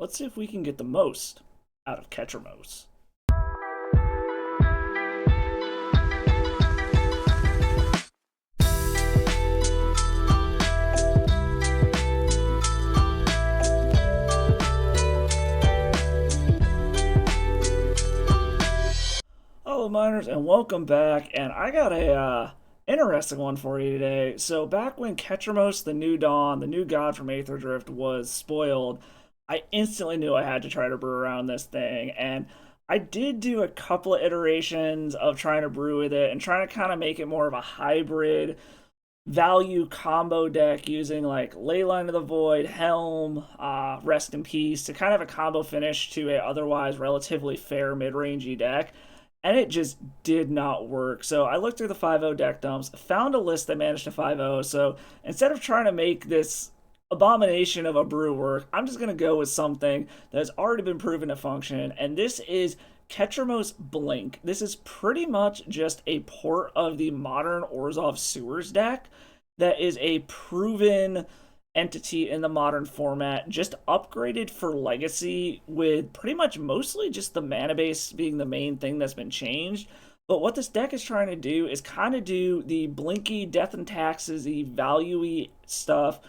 Let's see if we can get the most out of Ketramose. Hello Miners and welcome back, and I got a interesting one for you today. So back when Ketramose the New Dawn, the new god from Aetherdrift, was spoiled, I instantly knew I had to try to brew around this thing, and I did do a couple of iterations of trying to brew with it and trying to kind of make it more of a hybrid value combo deck using like Leyline of the Void, Helm, Rest in Peace to kind of a combo finish to a otherwise relatively fair mid-rangey deck, and it just did not work. So I looked through the 5.0 deck dumps, found a list that managed to 5.0. So instead of trying to make this abomination of a brew work, I'm just going to go with something that's already been proven to function, and this is Ketramose Blink. This is pretty much just a port of the modern Orzhov Sewers deck that is a proven entity in the modern format, just upgraded for Legacy, with pretty much mostly just the mana base being the main thing that's been changed. But what this deck is trying to do is kind of do the blinky, death and taxes-y, value-y stuff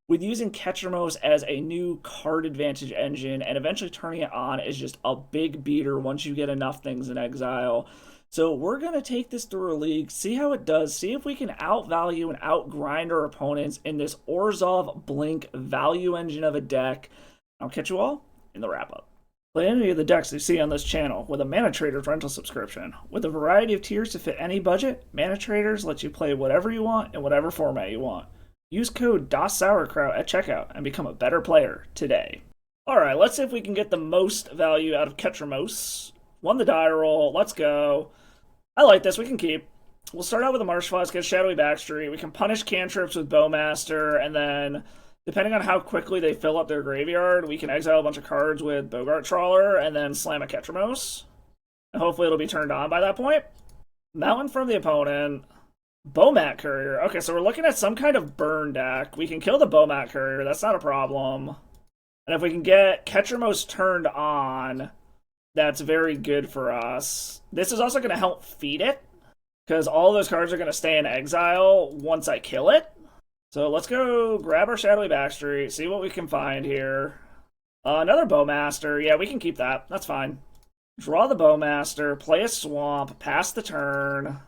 with using Ketramose as a new card advantage engine and eventually turning it on as just a big beater once you get enough things in exile. So we're going to take this through a league, see how it does, see if we can outvalue and outgrind our opponents in this Orzhov Blink value engine of a deck. I'll catch you all in the wrap-up. Play any of the decks you see on this channel with a Mana Traders rental subscription. With a variety of tiers to fit any budget, Mana Traders lets you play whatever you want in whatever format you want. Use code DasSourKraut at checkout and become a better player today. Alright, let's see if we can get the most value out of Ketramose. Won the die roll, let's go. I like this, we can keep. We'll start out with a Marsh Flask, get Shadowy Backstreet. We can punish cantrips with Bowmaster, and then, depending on how quickly they fill up their graveyard, we can exile a bunch of cards with Bogart Trawler, and then slam a Ketramose. And hopefully it'll be turned on by that point. Mountain from the opponent. Bowmat Courier. Okay, so we're looking at some kind of burn deck. We can kill the Bowmat Courier, that's not a problem. And if we can get Ketramose turned on, that's very good for us. This is also going to help feed it, because all those cards are going to stay in exile once I kill it. So let's go grab our Shadowy Backstreet, see what we can find here. Another Bowmaster. Yeah, we can keep that. That's fine. Draw the Bowmaster, play a Swamp, pass the turn,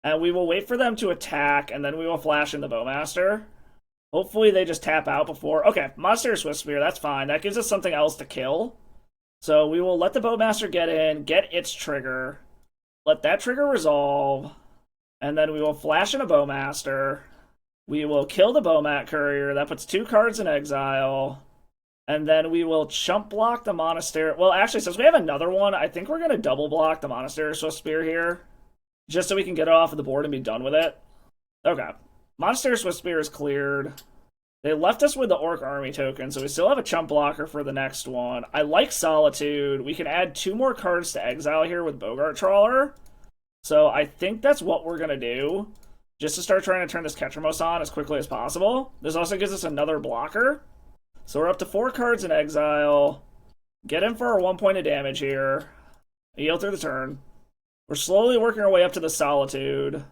and we will wait for them to attack, and then we will flash in the Bowmaster. Hopefully they just tap out before. Okay, Monastery Swiftspear, that's fine. That gives us something else to kill. So we will let the Bowmaster get in, get its trigger, let that trigger resolve, and then we will flash in a Bowmaster. We will kill the Bowmat Courier. That puts 2 cards in exile. And then we will chump block the Monastery. Well, actually, since we have another one, I think we're going to double block the Monastery Swiftspear here, just so we can get it off of the board and be done with it. Okay. Monastery Swiftspear is cleared. They left us with the Orc Army token, so we still have a chump blocker for the next one. I like Solitude. We can add 2 more cards to exile here with Bogart Trawler. So I think that's what we're going to do, just to start trying to turn this Ketramose on as quickly as possible. This also gives us another blocker. So we're up to 4 cards in exile. Get in for our 1 point of damage here. Yield through the turn. We're slowly working our way up to the Solitude.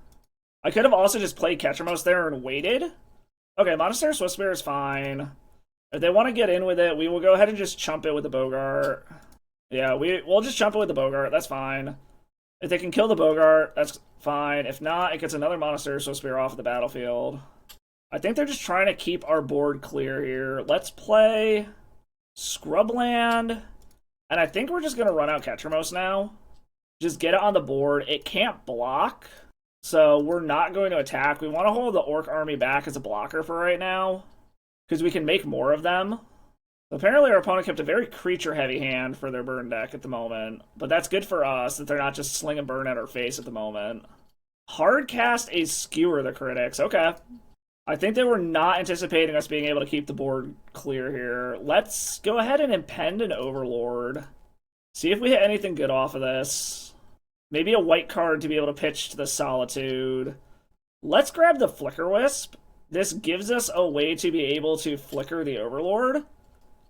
I could have also just played Ketramose there and waited. Okay, Monastery Swiftspear is fine. If they want to get in with it, we will go ahead and just chump it with the Bogart. Yeah, we'll just chump it with the Bogart, that's fine. If they can kill the Bogart, that's fine. If not, it gets another Monastery Swiftspear off the battlefield. I think they're just trying to keep our board clear here. Let's play Scrubland. And I think we're just going to run out Ketramose now. Just get it on the board. It can't block, so we're not going to attack. We want to hold the Orc Army back as a blocker for right now, because we can make more of them. Apparently our opponent kept a very creature-heavy hand for their burn deck at the moment, but that's good for us that they're not just slinging burn at our face at the moment. Hard cast a Skewer the Critics. Okay. I think they were not anticipating us being able to keep the board clear here. Let's go ahead and impend an Overlord. See if we hit anything good off of this. Maybe a white card to be able to pitch to the Solitude. Let's grab the Flicker Wisp. This gives us a way to be able to flicker the Overlord.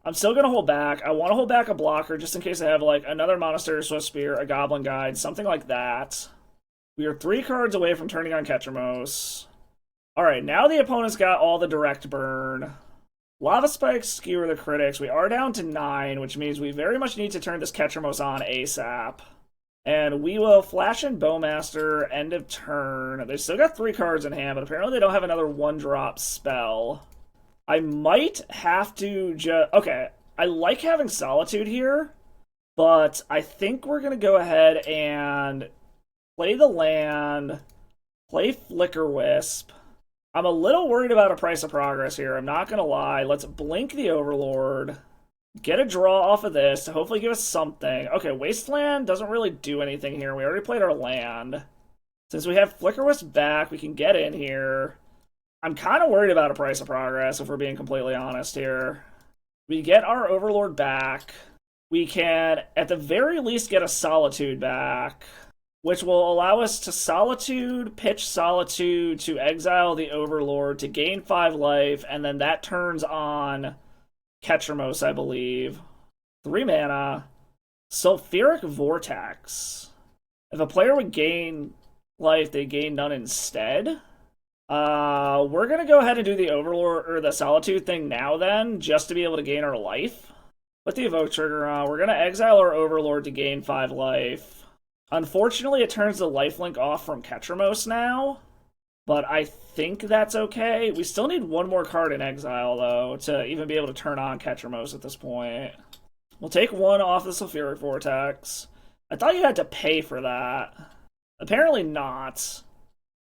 I'm still going to hold back. I want to hold back a blocker just in case I have like another Monastery Swift Spear, a Goblin Guide, something like that. We are 3 cards away from turning on Ketramose. Alright, now the opponent's got all the direct burn. Lava Spikes skewer the critics. We are down to 9, which means we very much need to turn this Ketramose on ASAP. And we will flash in Bowmaster, end of turn. They still got 3 cards in hand, but apparently they don't have another 1-drop spell. I might have to just... Okay, I like having Solitude here, but I think we're going to go ahead and play the land, play Flicker Wisp. I'm a little worried about a Price of Progress here, I'm not going to lie. Let's blink the Overlord, get a draw off of this to hopefully give us something. Okay, Wasteland doesn't really do anything here. We already played our land. Since we have Flicker Wisp back, we can get in here. I'm kind of worried about a Price of Progress, if we're being completely honest here. We get our Overlord back. We can, at the very least, get a Solitude back, which will allow us to Solitude, pitch Solitude, to exile the Overlord, to gain 5 life, and then that turns on Ketramose, I believe. 3 mana. Sulfuric Vortex. If a player would gain life, they gain none instead. We're gonna go ahead and do the Overlord, or the Solitude thing now then, just to be able to gain our life. Put the Evoke trigger on. We're gonna exile our Overlord to gain 5 life. Unfortunately, it turns the lifelink off from Ketramose now, but I think that's okay. We still need 1 more card in exile, though, to even be able to turn on Ketramose at this point. We'll take 1 off the Sulfuric Vortex. I thought you had to pay for that. Apparently not.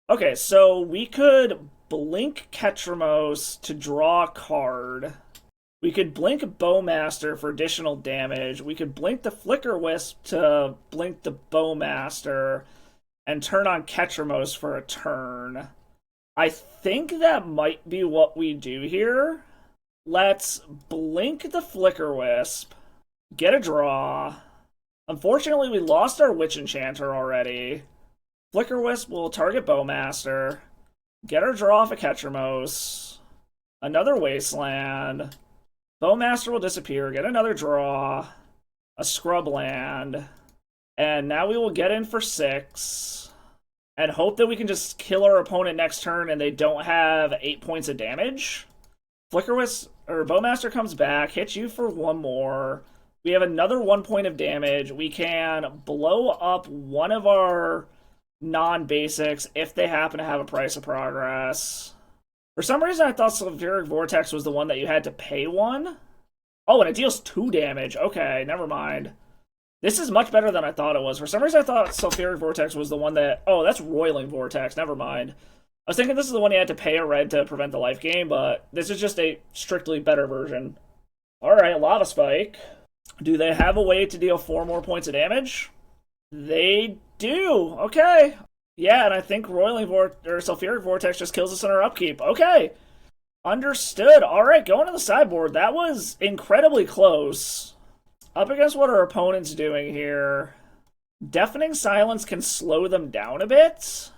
Okay, so we could blink Ketramose to draw a card. We could blink Bowmaster for additional damage. We could blink the Flicker Wisp to blink the Bowmaster and turn on Ketramose for a turn. I think that might be what we do here. Let's blink the Flicker Wisp, get a draw. Unfortunately, we lost our Witch Enchanter already. Flicker Wisp will target Bowmaster, get our draw off of Ketramose, another Wasteland. Bowmaster will disappear, get another draw, a Scrubland, and now we will get in for 6, and hope that we can just kill our opponent next turn and they don't have 8 points of damage. Flicker Wisp, or Bowmaster comes back, hits you for 1 more. We have another 1 point of damage. We can blow up one of our non-basics if they happen to have a Price of Progress. For some reason, I thought Sulfuric Vortex was the one that you had to pay 1. Oh, and it deals 2 damage. Okay, never mind. This is much better than I thought it was. For some reason, I thought Sulfuric Vortex was the one that... Oh, that's Roiling Vortex. Never mind. I was thinking this is the one you had to pay a red to prevent the life gain, but this is just a strictly better version. Alright, Lava Spike. Do they have a way to deal 4 more points of damage? They do. Okay. Yeah, and I think Roiling Sulfuric Vortex just kills us in our upkeep. Okay. Understood. Alright, going to the sideboard. That was incredibly close. Up against what our opponent's doing here. Deafening Silence can slow them down a bit.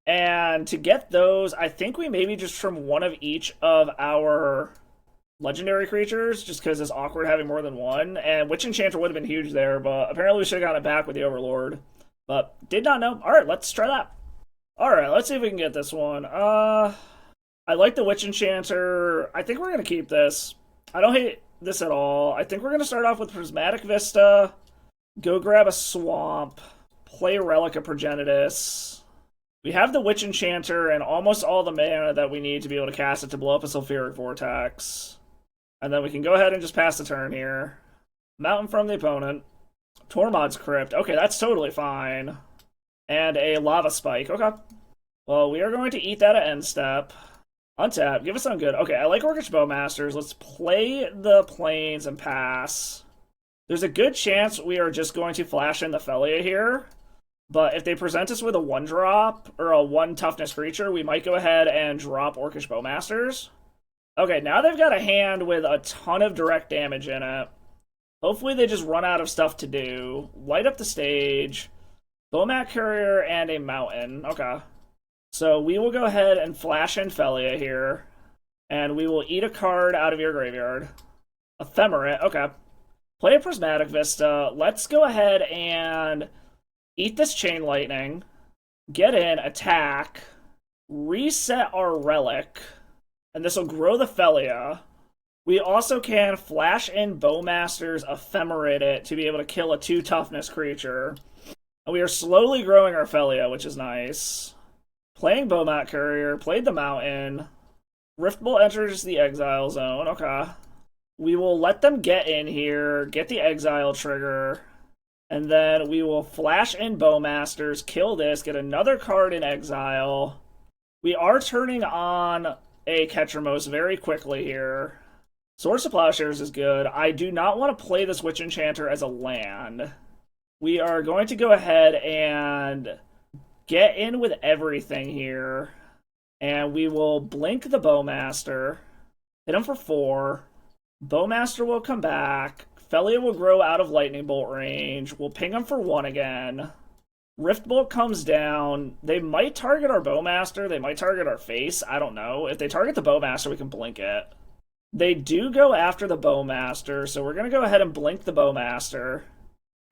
And to get those, I think we maybe just trim 1 of each of our legendary creatures, just because it's awkward having more than 1. And Witch Enchanter would have been huge there, but apparently we should have gotten it back with the Overlord. But did not know. Alright, let's try that. Alright, let's see if we can get this one. I like the Witch Enchanter. I think we're going to keep this. I don't hate this at all. I think we're going to start off with Prismatic Vista, go grab a Swamp, play Relic of Progenitus. We have the Witch Enchanter and almost all the mana that we need to be able to cast it to blow up a Sulfuric Vortex. And then we can go ahead and just pass the turn here. Mountain from the opponent. Tormod's Crypt. Okay, that's totally fine. And a Lava Spike. Okay. Well, we are going to eat that at end step. Untap. Give us something good. Okay, I like Orcish Bowmasters. Let's play the Plains and pass. There's a good chance we are just going to flash in the Felia here. But if they present us with a 1-drop, or a 1 toughness creature, we might go ahead and drop Orcish Bowmasters. Okay, now they've got a hand with a ton of direct damage in it. Hopefully they just run out of stuff to do. Light up the stage. Bowmat Courier and a Mountain. Okay. So we will go ahead and flash in Felia here. And we will eat a card out of your graveyard. Ephemerate, okay. Play a Prismatic Vista. Let's go ahead and eat this Chain Lightning, get in, attack, reset our Relic, and this will grow the Felia. We also can flash in Bowmaster's Ephemerate it to be able to kill a 2 toughness creature. And we are slowly growing our Felia, which is nice. Playing Bowmat Courier, played the Mountain. Riftbolt enters the Exile Zone, okay. We will let them get in here, get the Exile trigger, and then we will flash in Bowmasters, kill this, get another card in Exile. We are turning on a Ketramose very quickly here. Swords to Plowshares is good. I do not want to play this Witch Enchanter as a land. We are going to go ahead and get in with everything here. And we will blink the Bowmaster. Hit him for 4. Bowmaster will come back. Felia will grow out of Lightning Bolt range. We'll ping him for 1 again. Riftbolt comes down. They might target our Bowmaster. They might target our face. I don't know. If they target the Bowmaster, we can blink it. They do go after the Bowmaster, so we're going to go ahead and blink the Bowmaster.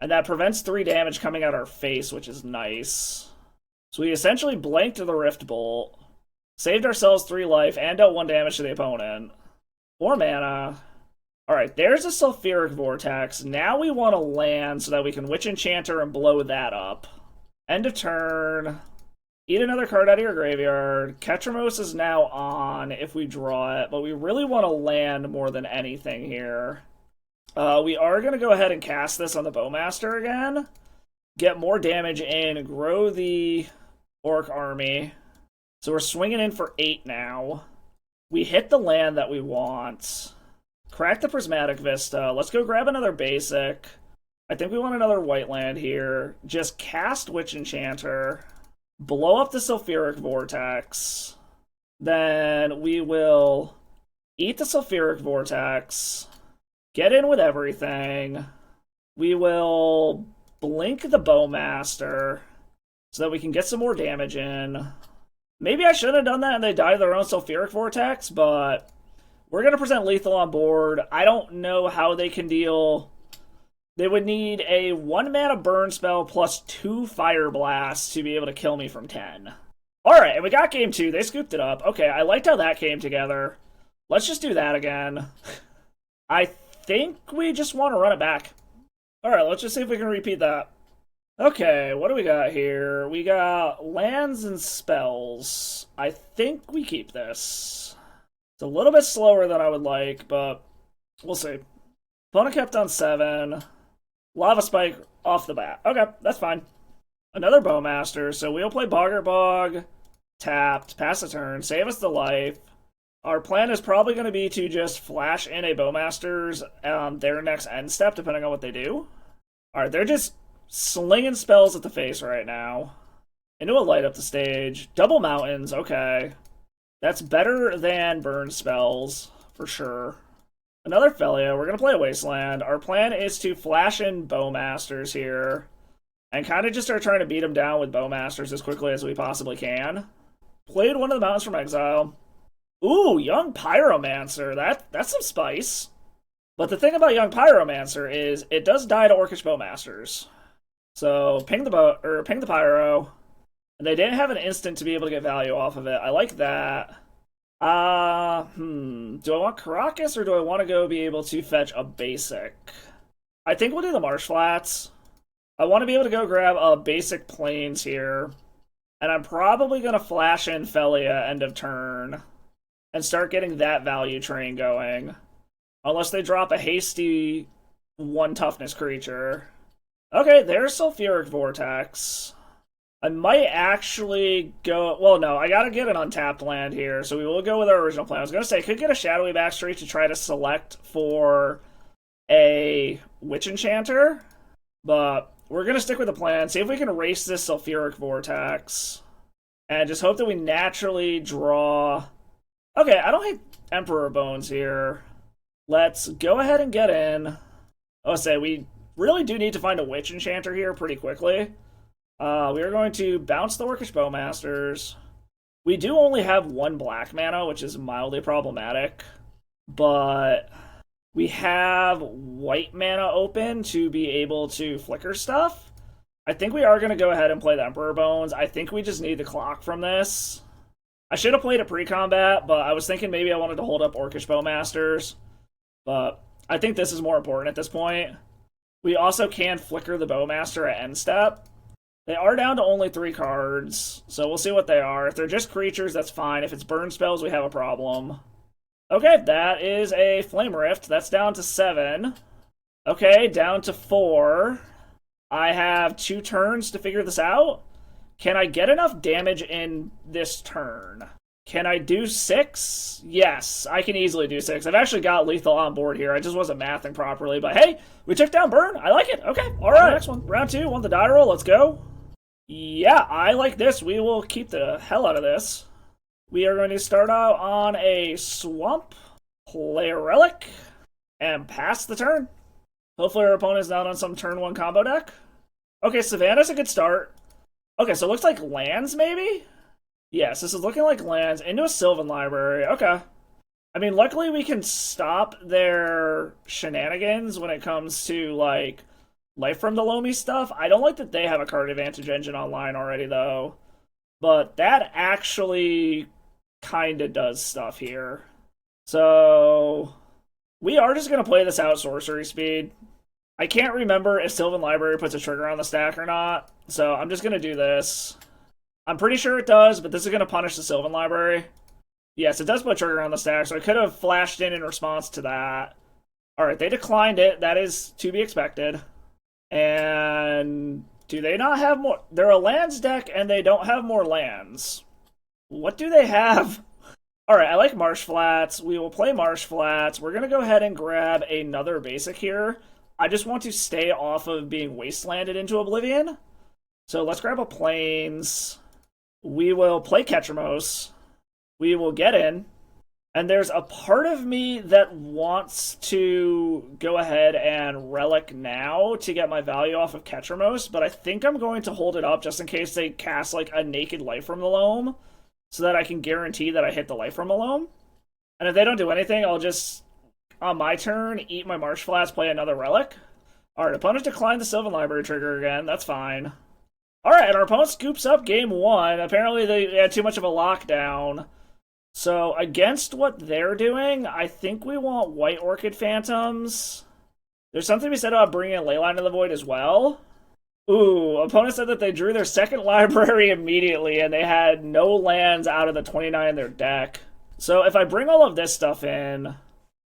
And that prevents 3 damage coming out our face, which is nice. So we essentially blanked the Riftbolt, saved ourselves 3 life, and dealt 1 damage to the opponent. 4 mana. Alright, there's a Sulfuric Vortex. Now we want to land so that we can Witch Enchanter and blow that up. End of turn. Eat another card out of your graveyard. Ketramose is now on if we draw it, but we really want to land more than anything here. We are going to go ahead and cast this on the Bowmaster again. Get more damage in, grow the Orc army. So we're swinging in for 8 now. We hit the land that we want. Crack the Prismatic Vista. Let's go grab another basic. I think we want another white land here. Just cast Witch Enchanter. Blow up the Sulfuric Vortex. Then we will eat the Sulfuric Vortex. Get in with everything. We will blink the Bowmaster so that we can get some more damage in. Maybe I should have done that and they died of their own Sulfuric Vortex, but we're going to present lethal on board. I don't know how they can deal. They would need a 1 mana burn spell plus 2 Fire Blasts to be able to kill me from 10. Alright, and we got game 2. They scooped it up. Okay, I liked how that came together. Let's just do that again. I think we just want to run it back. Alright, let's just see if we can repeat that. Okay, what do we got here? We got lands and spells. I think we keep this. It's a little bit slower than I would like, but we'll see. Opponent kept on 7. Lava Spike off the bat. Okay, that's fine. Another Bowmaster, so we'll play Boggart Bog, tapped, pass the turn, save us the life. Our plan is probably going to be to just flash in a Bowmaster's their next end step, depending on what they do. Alright, they're just slinging spells at the face right now. Into a light up the stage. Double Mountains, okay. That's better than burn spells, for sure. Another Felia. We're going to play a Wasteland. Our plan is to flash in Bowmasters here and kind of just start trying to beat them down with Bowmasters as quickly as we possibly can. Played one of the Mountains from Exile. Ooh, Young Pyromancer. That's some spice. But the thing about Young Pyromancer is it does die to Orcish Bowmasters. So ping the Pyro. And they didn't have an instant to be able to get value off of it. I like that. Do I want Karakas or do I want to go be able to fetch a basic? I think we'll do the Marsh Flats. I want to be able to go grab a basic Plains here. And I'm probably going to flash in Felia end of turn and start getting that value train going. Unless they drop a hasty 1 toughness creature. Okay, there's Sulfuric Vortex. I might actually go... Well, no, I gotta get an untapped land here, so we will go with our original plan. I was gonna say, I could get a Shadowy Backstreet to try to select for a Witch Enchanter, but we're gonna stick with the plan, see if we can erase this Sulfuric Vortex, and just hope that we naturally draw... Okay, I don't hate Emperor Bones here. Let's go ahead and get in. I'll say, we really do need to find a Witch Enchanter here pretty quickly. We are going to bounce the Orcish Bowmasters. We do only have 1 black mana, which is mildly problematic. But We have white mana open to be able to flicker stuff. I think we are going to go ahead and play the Emperor Bones. I think we just need the clock from this. I should have played it pre-combat, but I was thinking maybe I wanted to hold up Orcish Bowmasters. But I think this is more important at this point. We also can flicker the Bowmaster at end step. They are down to only 3 cards, so we'll see what they are. If they're just creatures, that's fine. If it's burn spells, we have a problem. Okay, that is a Flame Rift. That's down to 7. Okay, down to 4. I have 2 turns to figure this out. Can I get enough damage in this turn? Can I do 6? Yes, I can easily do 6. I've actually got lethal on board here. I just wasn't mathing properly, but hey, we took down burn. I like it. Okay, all right. Next one. Round 2, want the die roll. Let's go. Yeah, I like this. We will keep the hell out of this. We are going to start out on a swamp, play a relic, and pass the turn. Hopefully our opponent's not on some turn 1 combo deck. Okay, Savannah's a good start. Okay, so it looks like lands, maybe? Yes, this is looking like lands into a Sylvan Library. Okay. I mean, luckily we can stop their shenanigans when it comes to, like, Life from the Loamy stuff. I don't like that they have a card advantage engine online already, though. But that actually kind of does stuff here. So we are just going to play this out sorcery speed. I can't remember if Sylvan Library puts a trigger on the stack or not, so I'm just going to do this. I'm pretty sure it does, but this is going to punish the Sylvan Library. Yes, it does put a trigger on the stack, so I could have flashed in response to that. Alright, they declined it. That is to be expected. And do they not have more? They're a lands deck, and they don't have more lands. What do they have? Alright, I like Marsh Flats. We will play Marsh Flats. We're going to go ahead and grab another basic here. I just want to stay off of being wastelanded into oblivion. So let's grab a Plains. We will play Ketramose. We will get in. And there's a part of me that wants to go ahead and Relic now to get my value off of Ketramose, but I think I'm going to hold it up just in case they cast like a naked Life from the Loam, so that I can guarantee that I hit the Life from the Loam. And if they don't do anything, I'll just, on my turn, eat my Marsh Flats, play another Relic. Alright, opponent declined the Sylvan Library trigger again. That's fine. Alright, and our opponent scoops up game 1. Apparently they had too much of a lockdown. So, against what they're doing, I think we want White Orchid Phantoms. There's something to be said about bringing a Leyline to the Void as well. Ooh, opponent said that they drew their second library immediately, and they had no lands out of the 29 in their deck. So, if I bring all of this stuff in,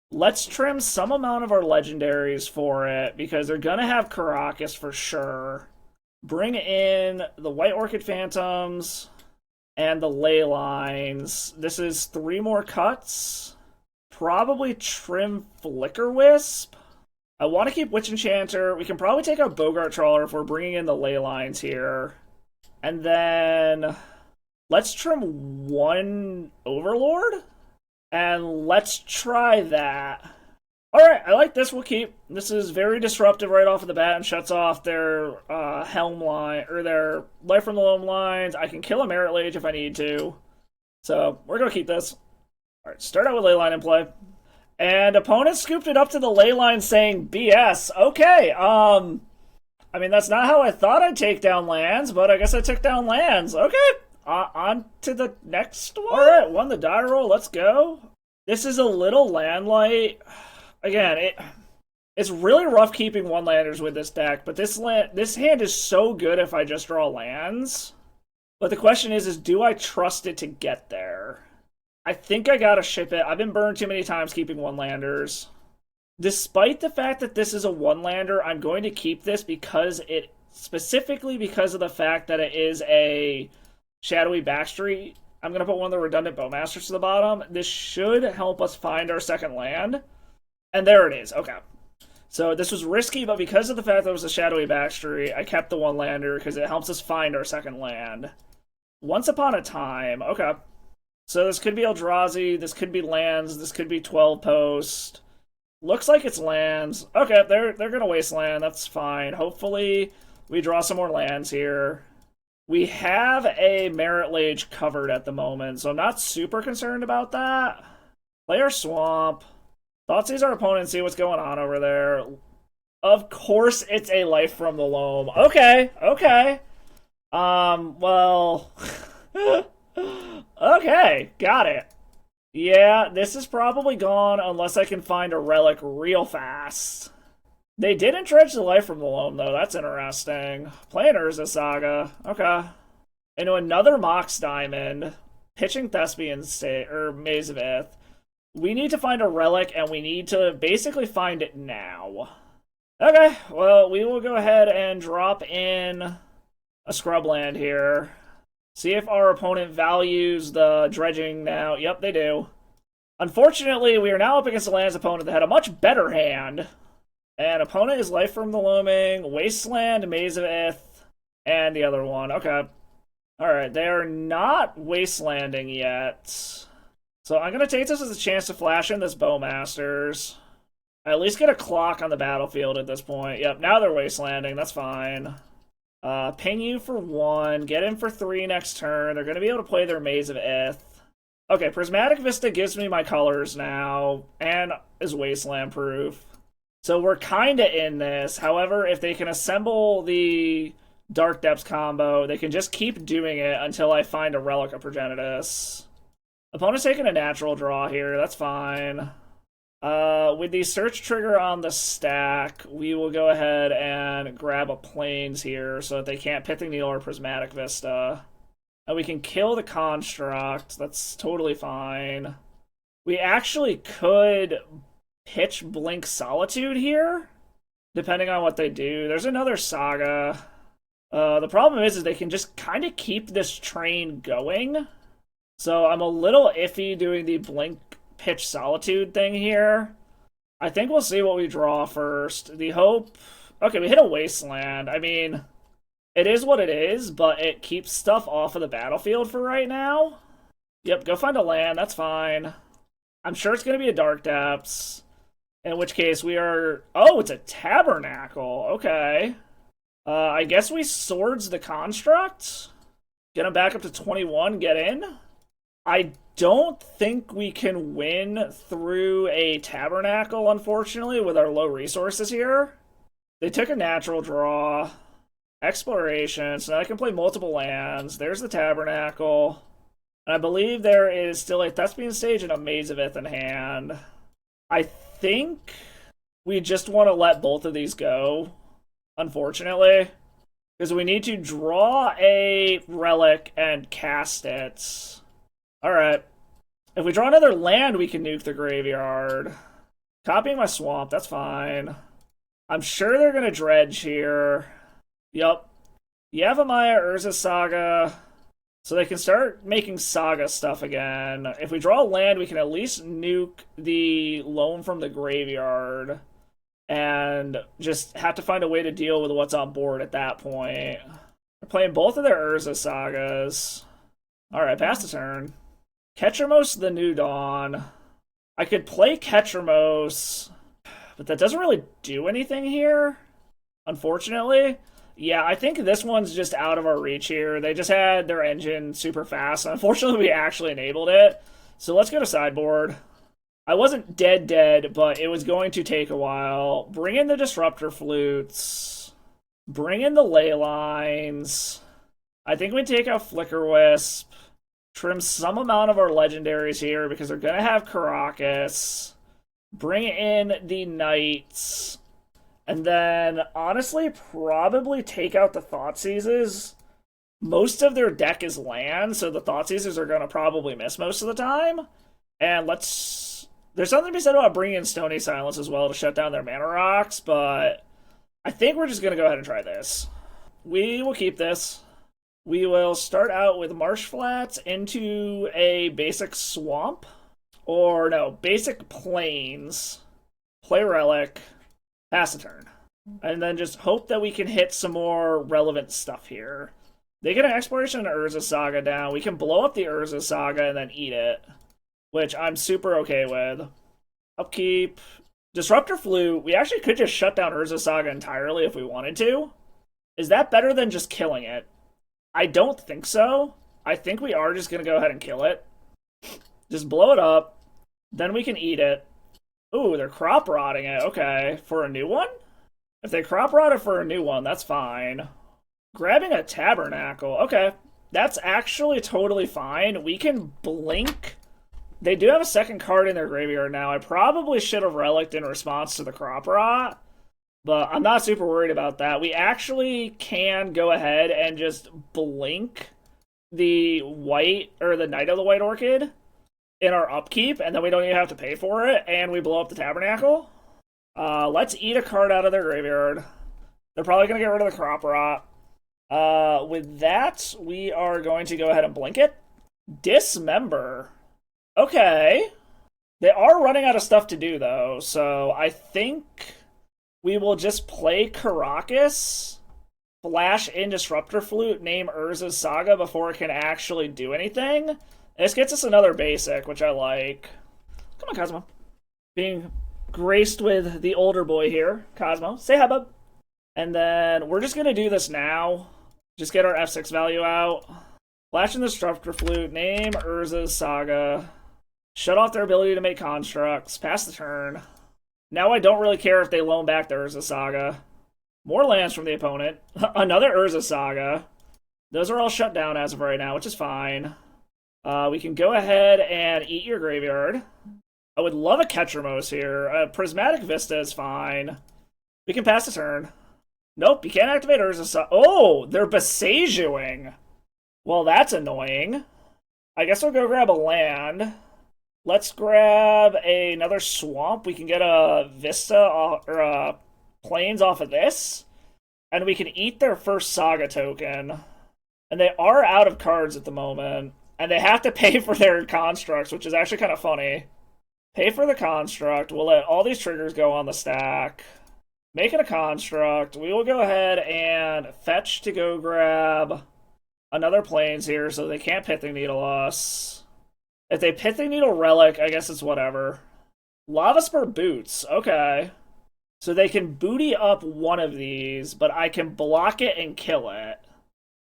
let's trim some amount of our legendaries for it, because they're gonna have Karakas for sure. Bring in the White Orchid Phantoms and the ley lines. This is 3 more cuts. Probably trim Flicker Wisp. I want to keep Witch Enchanter. We can probably take out Bogart Trawler if we're bringing in the ley lines here. And then let's trim 1 Overlord. And let's try that. Alright, I like this. We'll keep. This is very disruptive right off of the bat and shuts off their Helm line, or their Life from the Loam lines. I can kill a Merit Lage if I need to. So, we're going to keep this. Alright, start out with Leyline in play. And opponent scooped it up to the Leyline saying BS. Okay, I mean, that's not how I thought I'd take down lands, but I guess I took down lands. Okay, on to the next one. Alright, won the die roll. Let's go. This is a little land light. Again, it's really rough keeping one-landers with this deck, but this hand is so good if I just draw lands. But the question is do I trust it to get there? I think I gotta ship it. I've been burned too many times keeping one-landers. Despite the fact that this is a one-lander, I'm going to keep this specifically because of the fact that it is a shadowy backstreet. I'm going to put one of the redundant Bowmasters to the bottom. This should help us find our second land. And there it is. Okay. So this was risky, but because of the fact that it was a shadowy backstreet, I kept the one-lander because it helps us find our second land. Once Upon a Time. Okay. So this could be Eldrazi, this could be lands, this could be 12 post. Looks like it's lands. Okay, they're going to wasteland. That's fine. Hopefully we draw some more lands here. We have a Merit Lage covered at the moment, so I'm not super concerned about that. Play our Swamp. Thoughtseize our opponent and see what's going on over there. Of course it's a life from the loam. Okay, okay. Well... Okay, got it. Yeah, this is probably gone unless I can find a relic real fast. They didn't dredge the life from the loam, though. That's interesting. Playing Urza Saga. Okay. Into another Mox Diamond. Pitching Thespian State, or Maze of Ith. We need to find a relic, and we need to basically find it now. Okay, well, we will go ahead and drop in a Scrubland here. See if our opponent values the dredging now. Yep, they do. Unfortunately, we are now up against a lands opponent that had a much better hand. And opponent is Life from the Looming, Wasteland, Maze of Ith, and the other one. Okay. Alright, they are not Wastelanding yet. So I'm going to take this as a chance to flash in this Bowmasters. I at least get a clock on the battlefield at this point. Yep, now they're Wastelanding. That's fine. Ping you for 1. Get in for 3 next turn. They're going to be able to play their Maze of Ith. Okay, Prismatic Vista gives me my colors now, and is Wasteland proof. So we're kind of in this. However, if they can assemble the Dark Depths combo, they can just keep doing it until I find a Relic of Progenitus. Opponent's taking a natural draw here. That's fine. With the search trigger on the stack, we will go ahead and grab a Plains here so that they can't Pithing Needle or Prismatic Vista. And we can kill the Construct. That's totally fine. We actually could pitch Blink Solitude here, depending on what they do. There's another Saga. The problem is they can just kind of keep this train going. So I'm a little iffy doing the Blink Pitch Solitude thing here. I think we'll see what we draw first. The hope... Okay, we hit a Wasteland. I mean... It is what it is, but it keeps stuff off of the battlefield for right now. Yep, go find a land, that's fine. I'm sure it's going to be a Dark Depths. In which case we are... Oh, it's a Tabernacle. Okay. I guess we Swords the Construct. Get him back up to 21, get in. I don't think we can win through a Tabernacle, unfortunately, with our low resources here. They took a natural draw. Exploration, so now I can play multiple lands. There's the Tabernacle. And I believe there is still a Thespian Stage and a Maze of Ith in hand. I think we just want to let both of these go, unfortunately. Because we need to draw a Relic and cast it. Alright. If we draw another land, we can nuke the graveyard. Copying my Swamp, that's fine. I'm sure they're going to dredge here. Yup. Yavimaya, Urza Saga. So they can start making Saga stuff again. If we draw land, we can at least nuke the loan from the graveyard. And just have to find a way to deal with what's on board at that point. We're playing both of their Urza Sagas. Alright, pass the turn. Ketramose the New Dawn. I could play Ketramose, but that doesn't really do anything here, unfortunately. Yeah, I think this one's just out of our reach here. They just had their engine super fast. Unfortunately, we actually enabled it. So let's go to sideboard. I wasn't dead, but it was going to take a while. Bring in the Disruptor Flutes. Bring in the Ley Lines. I think we take out Flicker Wisp. Trim some amount of our legendaries here because they're going to have Karakas. Bring in the Knights. And then, honestly, probably take out the Thoughtseizes. Most of their deck is land, so the Thoughtseizes are going to probably miss most of the time. And let's... There's something to be said about bringing in Stony Silence as well to shut down their mana rocks, but I think we're just going to go ahead and try this. We will keep this. We will start out with Marsh Flats into a basic Swamp. Or, no, basic Plains. Play Relic. Pass the turn. And then just hope that we can hit some more relevant stuff here. They get an Exploration and Urza Saga down. We can blow up the Urza Saga and then eat it, which I'm super okay with. Upkeep. Disruptor Flute. We actually could just shut down Urza Saga entirely if we wanted to. Is that better than just killing it? I don't think so. I think we are just going to go ahead and kill it. Just blow it up. Then we can eat it. Ooh, they're crop rotting it. Okay, for a new one? If they crop rot it for a new one, that's fine. Grabbing a tabernacle. Okay, that's actually totally fine. We can blink. They do have a second card in their graveyard now. I probably should have relicked in response to the crop rot, but I'm not super worried about that. We actually can go ahead and just blink the white, or the Knight of the White Orchid in our upkeep, and then we don't even have to pay for it, and we blow up the tabernacle. Let's eat a card out of their graveyard. They're probably going to get rid of the crop rot. With that, we are going to go ahead and blink it. Dismember. Okay. They are running out of stuff to do, though, so I think we will just play Karakas, flash in Disruptor Flute, name Urza's Saga before it can actually do anything. This gets us another basic, which I like. Come on, Cosmo. Being graced with the older boy here. Cosmo, say hi, bub. And then we're just going to do this now. Just get our F6 value out. Flash in the Disruptor Flute, name Urza's Saga. Shut off their ability to make constructs. Pass the turn. Now I don't really care if they loan back the Urza Saga. More lands from the opponent. Another Urza Saga. Those are all shut down as of right now, which is fine. We can go ahead and eat your graveyard. I would love a Ketramose here. Prismatic Vista is fine. We can pass the turn. Nope, you can't activate Urza Saga. Oh, they're Besiegeing. Well, that's annoying. I guess we'll go grab a land. Let's grab another swamp. We can get a Vista or Plains off of this. And we can eat their first Saga token. And they are out of cards at the moment. And they have to pay for their constructs, which is actually kind of funny. Pay for the construct. We'll let all these triggers go on the stack. Making a construct. We will go ahead and fetch to go grab another Plains here so they can't Pithing Needle us. If they Pithing Needle Relic, I guess it's whatever. Lava Spur Boots. Okay. So they can booty up one of these, but I can block it and kill it.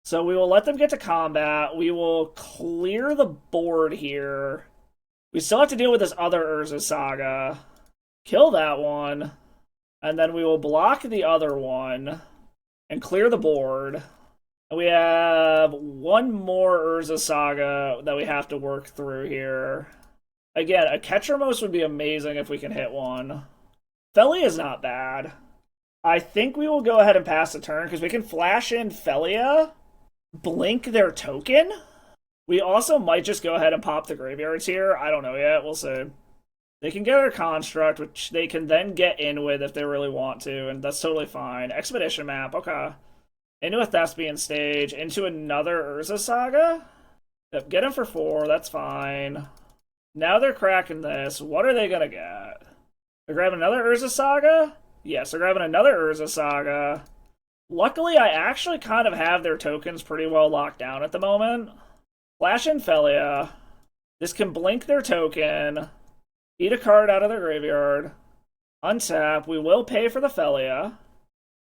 So we will let them get to combat. We will clear the board here. We still have to deal with this other Urza Saga. Kill that one. And then we will block the other one and clear the board. And we have one more Urza Saga that we have to work through here. Again, a Ketramose would be amazing if we can hit one. Felia is not bad. I think we will go ahead and pass the turn because we can flash in Felia, blink their token. We also might just go ahead and pop the graveyards here. I don't know yet. We'll see. They can get our construct, which they can then get in with if they really want to, and that's totally fine. Expedition map, okay. Into a Thespian stage, into another Urza Saga. Yep, get him for 4, that's fine. Now they're cracking this. What are they gonna get? They're grabbing another Urza Saga? Yes, they're grabbing another Urza Saga. Luckily, I actually kind of have their tokens pretty well locked down at the moment. Flash in Felia. This can blink their token. Eat a card out of their graveyard. Untap. We will pay for the Felia.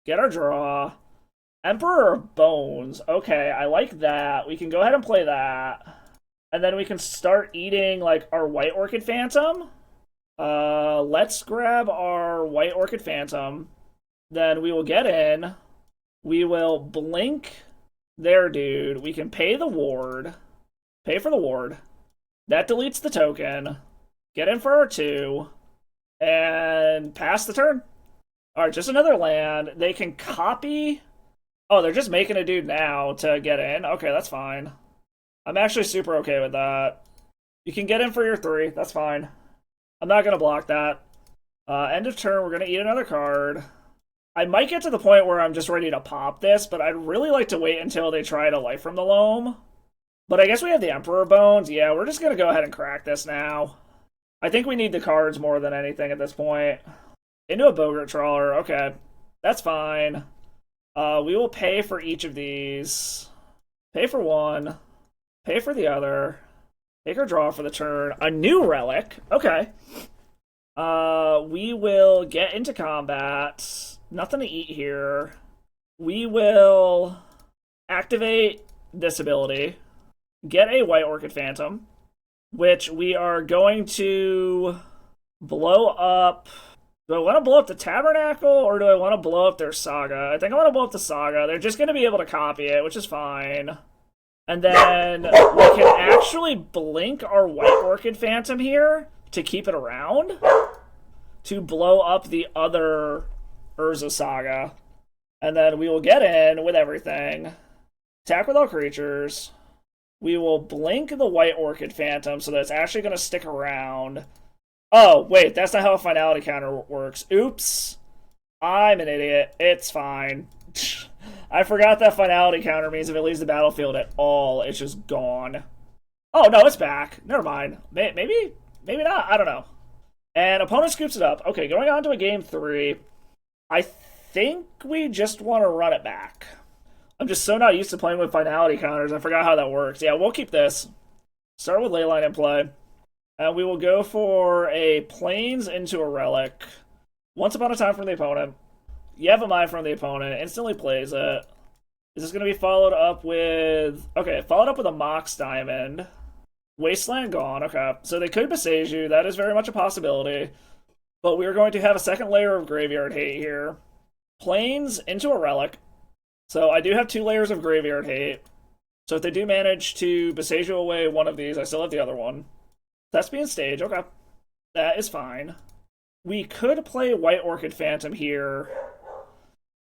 Get our draw. Emperor of Bones. Okay, I like that. We can go ahead and play that. And then we can start eating, like, our White Orchid Phantom. Let's grab our White Orchid Phantom. Then we will get in. We will blink their dude. We can pay the ward. Pay for the ward. That deletes the token. Get in for our 2. And pass the turn. Alright, just another land. They can copy... Oh, they're just making a dude now to get in? Okay, that's fine. I'm actually super okay with that. You can get in for your 3. That's fine. I'm not going to block that. End of turn, we're going to eat another card. I might get to the point where I'm just ready to pop this, but I'd really like to wait until they try to Life from the Loam. But I guess we have the Emperor Bones. Yeah, we're just going to go ahead and crack this now. I think we need the cards more than anything at this point. Into a Bogart Trawler. Okay, that's fine. We will pay for each of these. Pay for one. Pay for the other. Take our draw for the turn. A new relic. Okay. We will get into combat. Nothing to eat here. We will activate this ability. Get a White Orchid Phantom, which we are going to Blow up. Do I want to blow up the Tabernacle or do I want to blow up their Saga? I think I want to blow up the Saga. They're just going to be able to copy it, which is fine. And then we can actually blink our White Orchid Phantom here to keep it around to blow up the other Urza Saga. And then we will get in with everything. Attack with all creatures. We will blink the White Orchid Phantom so that it's actually going to stick around. Oh, wait, that's not how a finality counter works. Oops. I'm an idiot. It's fine. I forgot that finality counter means if it leaves the battlefield at all, it's just gone. Oh, no, it's back. Never mind. Maybe not. I don't know. And opponent scoops it up. Okay, going on to a game 3. I think we just want to run it back. I'm just so not used to playing with finality counters. I forgot how that works. Yeah, we'll keep this. Start with Leyline in play. And we will go for a Plains into a Relic. Once upon a time from the opponent. Yevamai from the opponent. Instantly plays it. Is this going to be followed up with... Okay, followed up with a Mox Diamond. Wasteland gone. Okay, so they could Besiege you. That is very much a possibility. But we are going to have a second layer of Graveyard Hate here. Plains into a Relic. So I do have 2 layers of Graveyard Hate. So if they do manage to Besiege you away one of these, I still have the other one. Thespian Stage, okay. That is fine. We could play White Orchid Phantom here.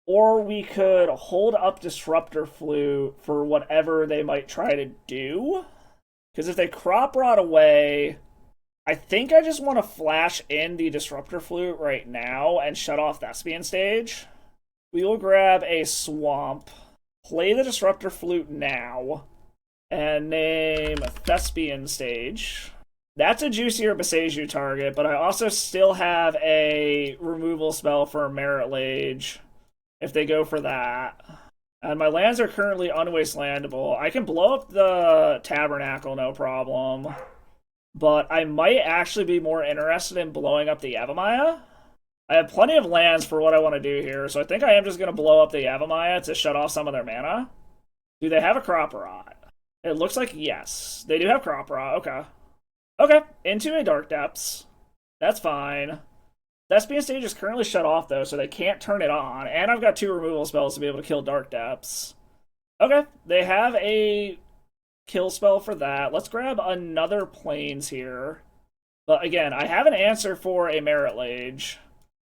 Or we could hold up Disruptor Flute for whatever they might try to do. Because if they Crop Rot away, I think I just want to flash in the Disruptor Flute right now and shut off Thespian Stage. We will grab a Swamp, play the Disruptor Flute now, and name Thespian Stage. That's a juicier Besiege you target, but I also still have a removal spell for Merit Lage if they go for that. And my lands are currently unwastelandable. I can blow up the Tabernacle, no problem. But I might actually be more interested in blowing up the Yavimaya. I have plenty of lands for what I want to do here, so I think I am just going to blow up the Yavimaya to shut off some of their mana. Do they have a Crop Rot? It looks like yes. They do have Crop Rot, okay. Okay, into a Dark Depths. That's fine. Thespian Stage is currently shut off, though, so they can't turn it on. And I've got 2 removal spells to be able to kill Dark Depths. Okay, they have a kill spell for that. Let's grab another Plains here. But again, I have an answer for a Merit Lage.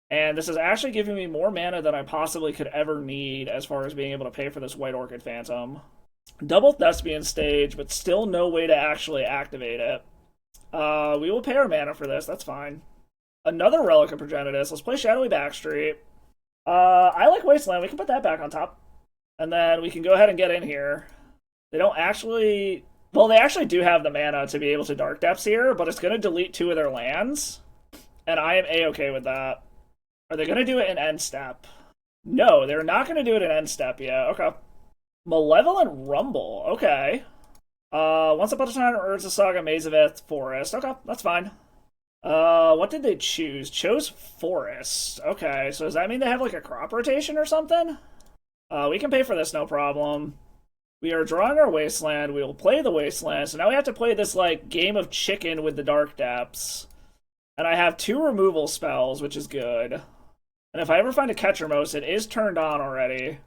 And this is actually giving me more mana than I possibly could ever need as far as being able to pay for this White Orchid Phantom. Double Thespian Stage, but still no way to actually activate it. We will pay our mana for this, that's fine. Another Relic of Progenitus. Let's play Shadowy Backstreet. I like Wasteland. We can put that back on top. And then we can go ahead and get in here. They don't actually... Well, they actually do have the mana to be able to Dark Depths here, but it's going to delete 2 of their lands. And I am A-okay with that. Are they going to do it in end step? No, they're not going to do it in end step yet. Okay. Malevolent Rumble. Okay. Once Upon a Time, Urza Saga, Mazaveth, Forest. Okay, that's fine. What did they choose? Chose Forest. Okay, so does that mean they have like a crop rotation or something? We can pay for this, no problem. We are drawing our Wasteland. We will play the Wasteland. So now we have to play this like game of chicken with the Dark Depths. And I have 2 removal spells, which is good. And if I ever find a Ketramose, it is turned on already.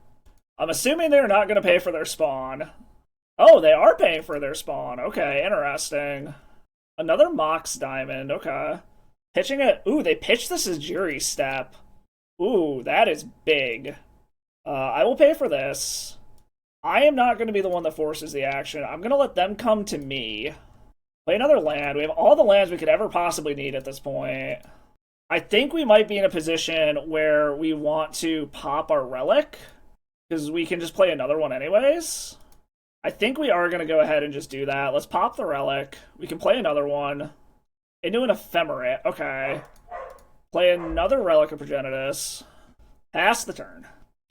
I'm assuming they're not going to pay for their spawn. Oh, they are paying for their spawn. Okay, interesting. Another Mox Diamond, okay. Pitching it. Ooh, they pitched this as Jury Step. Ooh, that is big. I will pay for this. I am not going to be the one that forces the action. I'm going to let them come to me. Play another land. We have all the lands we could ever possibly need at this point. I think we might be in a position where we want to pop our Relic, because we can just play another one anyways. I think we are going to go ahead and just do that. Let's pop the Relic. We can play another one. Into an Ephemerate. Okay. Play another Relic of Progenitus. Pass the turn.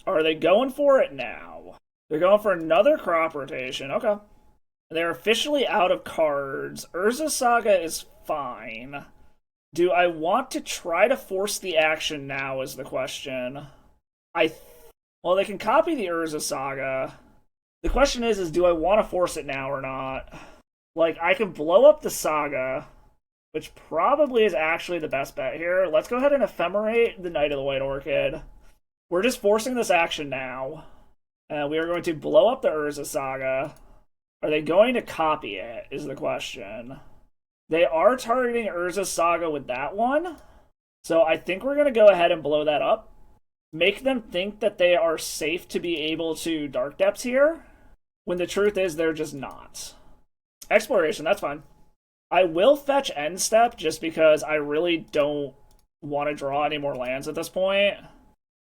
Are they going for it now? They're going for another crop rotation. Okay. They're officially out of cards. Urza Saga is fine. Do I want to try to force the action now is the question. Well, they can copy the Urza Saga. The question is do I want to force it now or not? Like, I can blow up the Saga, which probably is actually the best bet here. Let's go ahead and ephemerate the Knight of the White Orchid. We're just forcing this action now. We are going to blow up the Urza Saga. Are they going to copy it, is the question. They are targeting Urza Saga with that one. So I think we're going to go ahead and blow that up. Make them think that they are safe to be able to Dark Depths here, when the truth is they're just not. Exploration, that's fine. I will fetch End Step just because I really don't want to draw any more lands at this point.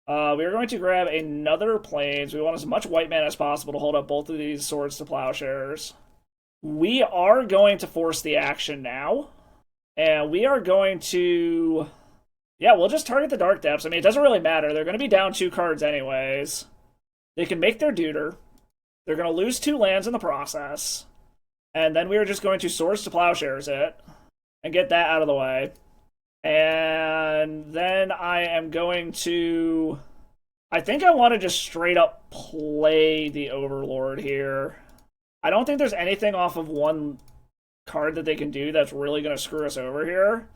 We are going to grab another Plains. We want as much white mana as possible to hold up both of these Swords to Plowshares. We are going to force the action now. And we are going to... Yeah, we'll just target the Dark Depths. I mean, it doesn't really matter. They're going to be down 2 cards anyways. They can make their Deuter. They're going to lose 2 lands in the process. And then we are just going to Swords to Plowshares it. And get that out of the way. And then I am going to... I think I want to just straight up play the Overlord here. I don't think there's anything off of one card that they can do that's really going to screw us over here.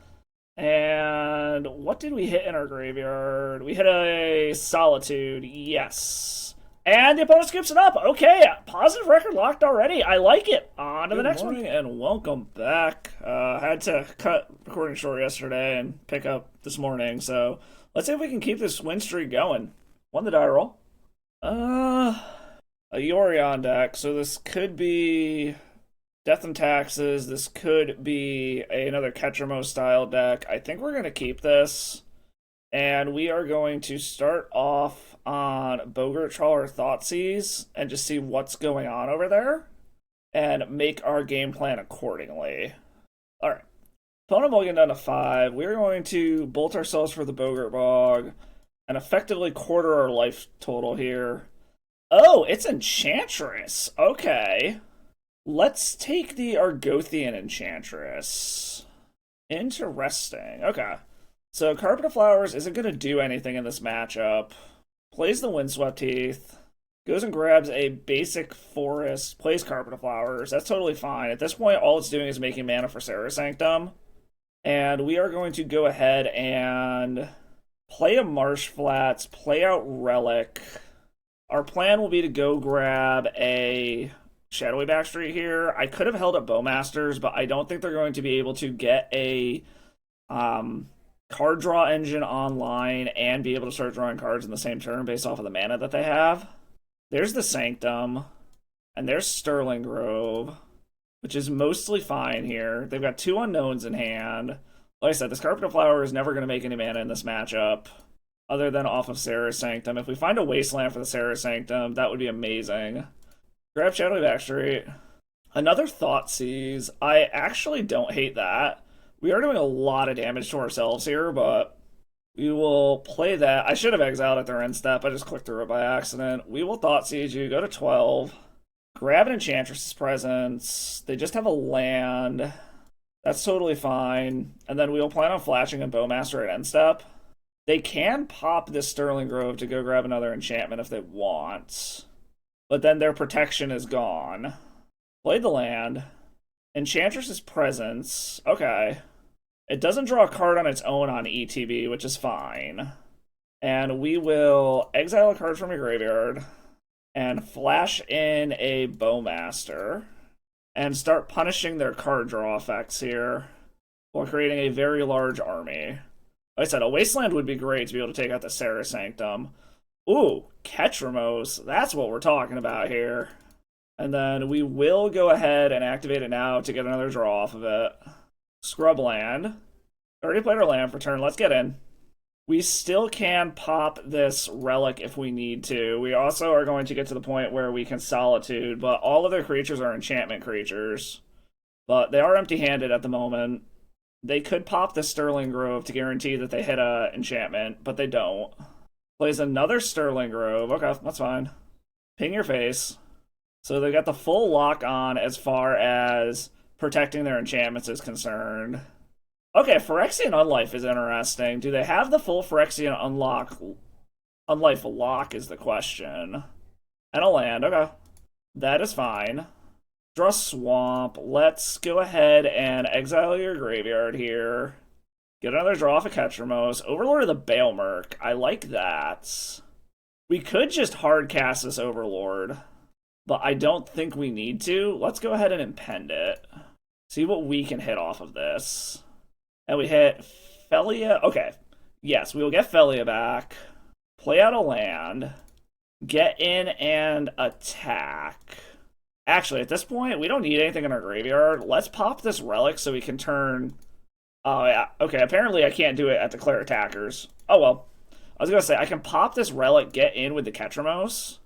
And what did we hit in our graveyard? We hit a Solitude, yes. And the opponent skips it up. Okay, positive record locked already. I like it. On to the next one. Good morning and welcome back. Had to cut recording short yesterday and pick up this morning, so let's see if we can keep this win streak going. Won the die roll. A Yorion deck, so this could be Death and Taxes. This could be another Ketramose style deck. I think we're going to keep this. And we are going to start off on Boggart Trawler Thoughtseize and just see what's going on over there and make our game plan accordingly. Alright. Opponent mulligan down to 5. We're going to bolt ourselves for the Boggart Bog and effectively quarter our life total here. Oh, it's Enchantress. Okay. Let's take the Argothian Enchantress. Interesting. Okay. So Carpet of Flowers isn't going to do anything in this matchup. Plays the Windswept Heath. Goes and grabs a basic forest. Plays Carpet of Flowers. That's totally fine. At this point, all it's doing is making mana for Serra Sanctum. And we are going to go ahead and play a Marsh Flats, play out Relic. Our plan will be to go grab a Shadowy Backstreet here. I could have held up Bowmasters, but I don't think they're going to be able to get a card draw engine online and be able to start drawing cards in the same turn based off of the mana that they have. There's the Sanctum, and there's Sterling Grove, which is mostly fine here. They've got 2 unknowns in hand. Like I said, this Carpet of Flower is never going to make any mana in this matchup, other than off of Serra Sanctum. If we find a Wasteland for the Serra Sanctum, that would be amazing. Grab Shadowy Backstreet. Another Thoughtseize. I actually don't hate that. We are doing a lot of damage to ourselves here, but we will play that. I should have exiled at their end step. I just clicked through it by accident. We will Thoughtseize you. Go to 12. Grab an Enchantress's Presence. They just have a land. That's totally fine. And then we will plan on flashing a Bowmaster at end step. They can pop this Sterling Grove to go grab another enchantment if they want. But then their protection is gone. Play the land. Enchantress's Presence. Okay. It doesn't draw a card on its own on ETB, which is fine. And we will exile a card from your graveyard and flash in a Bowmaster and start punishing their card draw effects here while creating a very large army. Like I said, a Wasteland would be great to be able to take out the Serra Sanctum. Ooh, Ketramose. That's what we're talking about here. And then we will go ahead and activate it now to get another draw off of it. Scrub land. Already played our land for turn. Let's get in. We still can pop this Relic if we need to. We also are going to get to the point where we can Solitude, but all of their creatures are enchantment creatures. But they are empty-handed at the moment. They could pop the Sterling Grove to guarantee that they hit a enchantment, but they don't. Plays another Sterling Grove. Okay, that's fine. Ping your face. So they got the full lock on as far as protecting their enchantments is concerned. Okay, Phyrexian Unlife is interesting. Do they have the full Phyrexian Unlife lock is the question. And a land, okay. That is fine. Draw Swamp. Let's go ahead and exile your graveyard here. Get another draw off of Ketramose. Overlord of the Baelmerk. I like that. We could just hard cast this Overlord, but I don't think we need to. Let's go ahead and impend it. See what we can hit off of this. And we hit Felia. Okay. Yes, we will get Felia back. Play out a land. Get in and attack. Actually, at this point, we don't need anything in our graveyard. Let's pop this relic so we can turn... Oh, yeah. Okay, apparently I can't do it at Declare Attackers. Oh, well. I was going to say, I can pop this relic, get in with the Ketramose.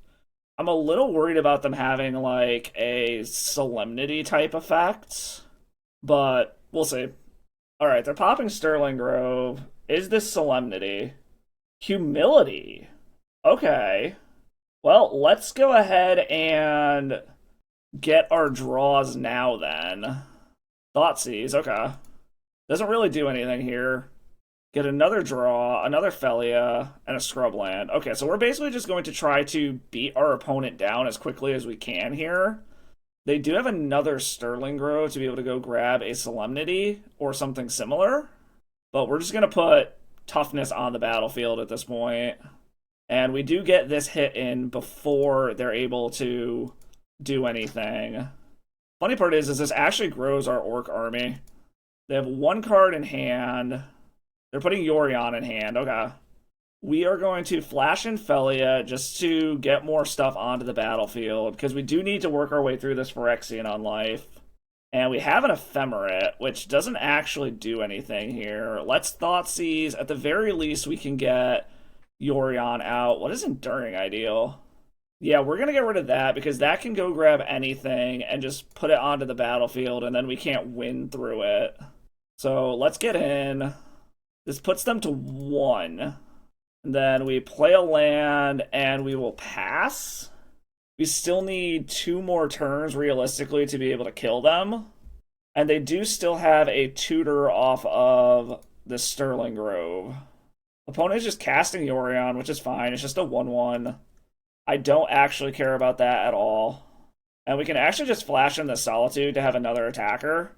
I'm a little worried about them having, like, a Solemnity type effect. But we'll see. Alright, they're popping Sterling Grove. Is this Solemnity? Humility. Okay. Well, let's go ahead and get our draws now, then. Thoughtseize, okay. Doesn't really do anything here. Get another draw, another Felia, and a Scrubland. Okay, so we're basically just going to try to beat our opponent down as quickly as we can here. They do have another Sterling Grove to be able to go grab a Solemnity or something similar. But we're just going to put Toughness on the battlefield at this point. And we do get this hit in before they're able to do anything. Funny part is this actually grows our Orc army. They have one card in hand. They're putting Yorion in hand. Okay. We are going to flash in Felia just to get more stuff onto the battlefield, because we do need to work our way through this Phyrexian on life. And we have an Ephemerate, which doesn't actually do anything here. Let's Thoughtseize. At the very least, we can get Yorion out. What is Enduring Ideal? Yeah, we're going to get rid of that, because that can go grab anything and just put it onto the battlefield, and then we can't win through it. So let's get in. This puts them to 1. And then we play a land, and we will pass. We still need 2 more turns, realistically, to be able to kill them. And they do still have a tutor off of the Sterling Grove. Opponent is just casting Yorion, which is fine. It's just a 1-1. I don't actually care about that at all. And we can actually just flash in the Solitude to have another attacker,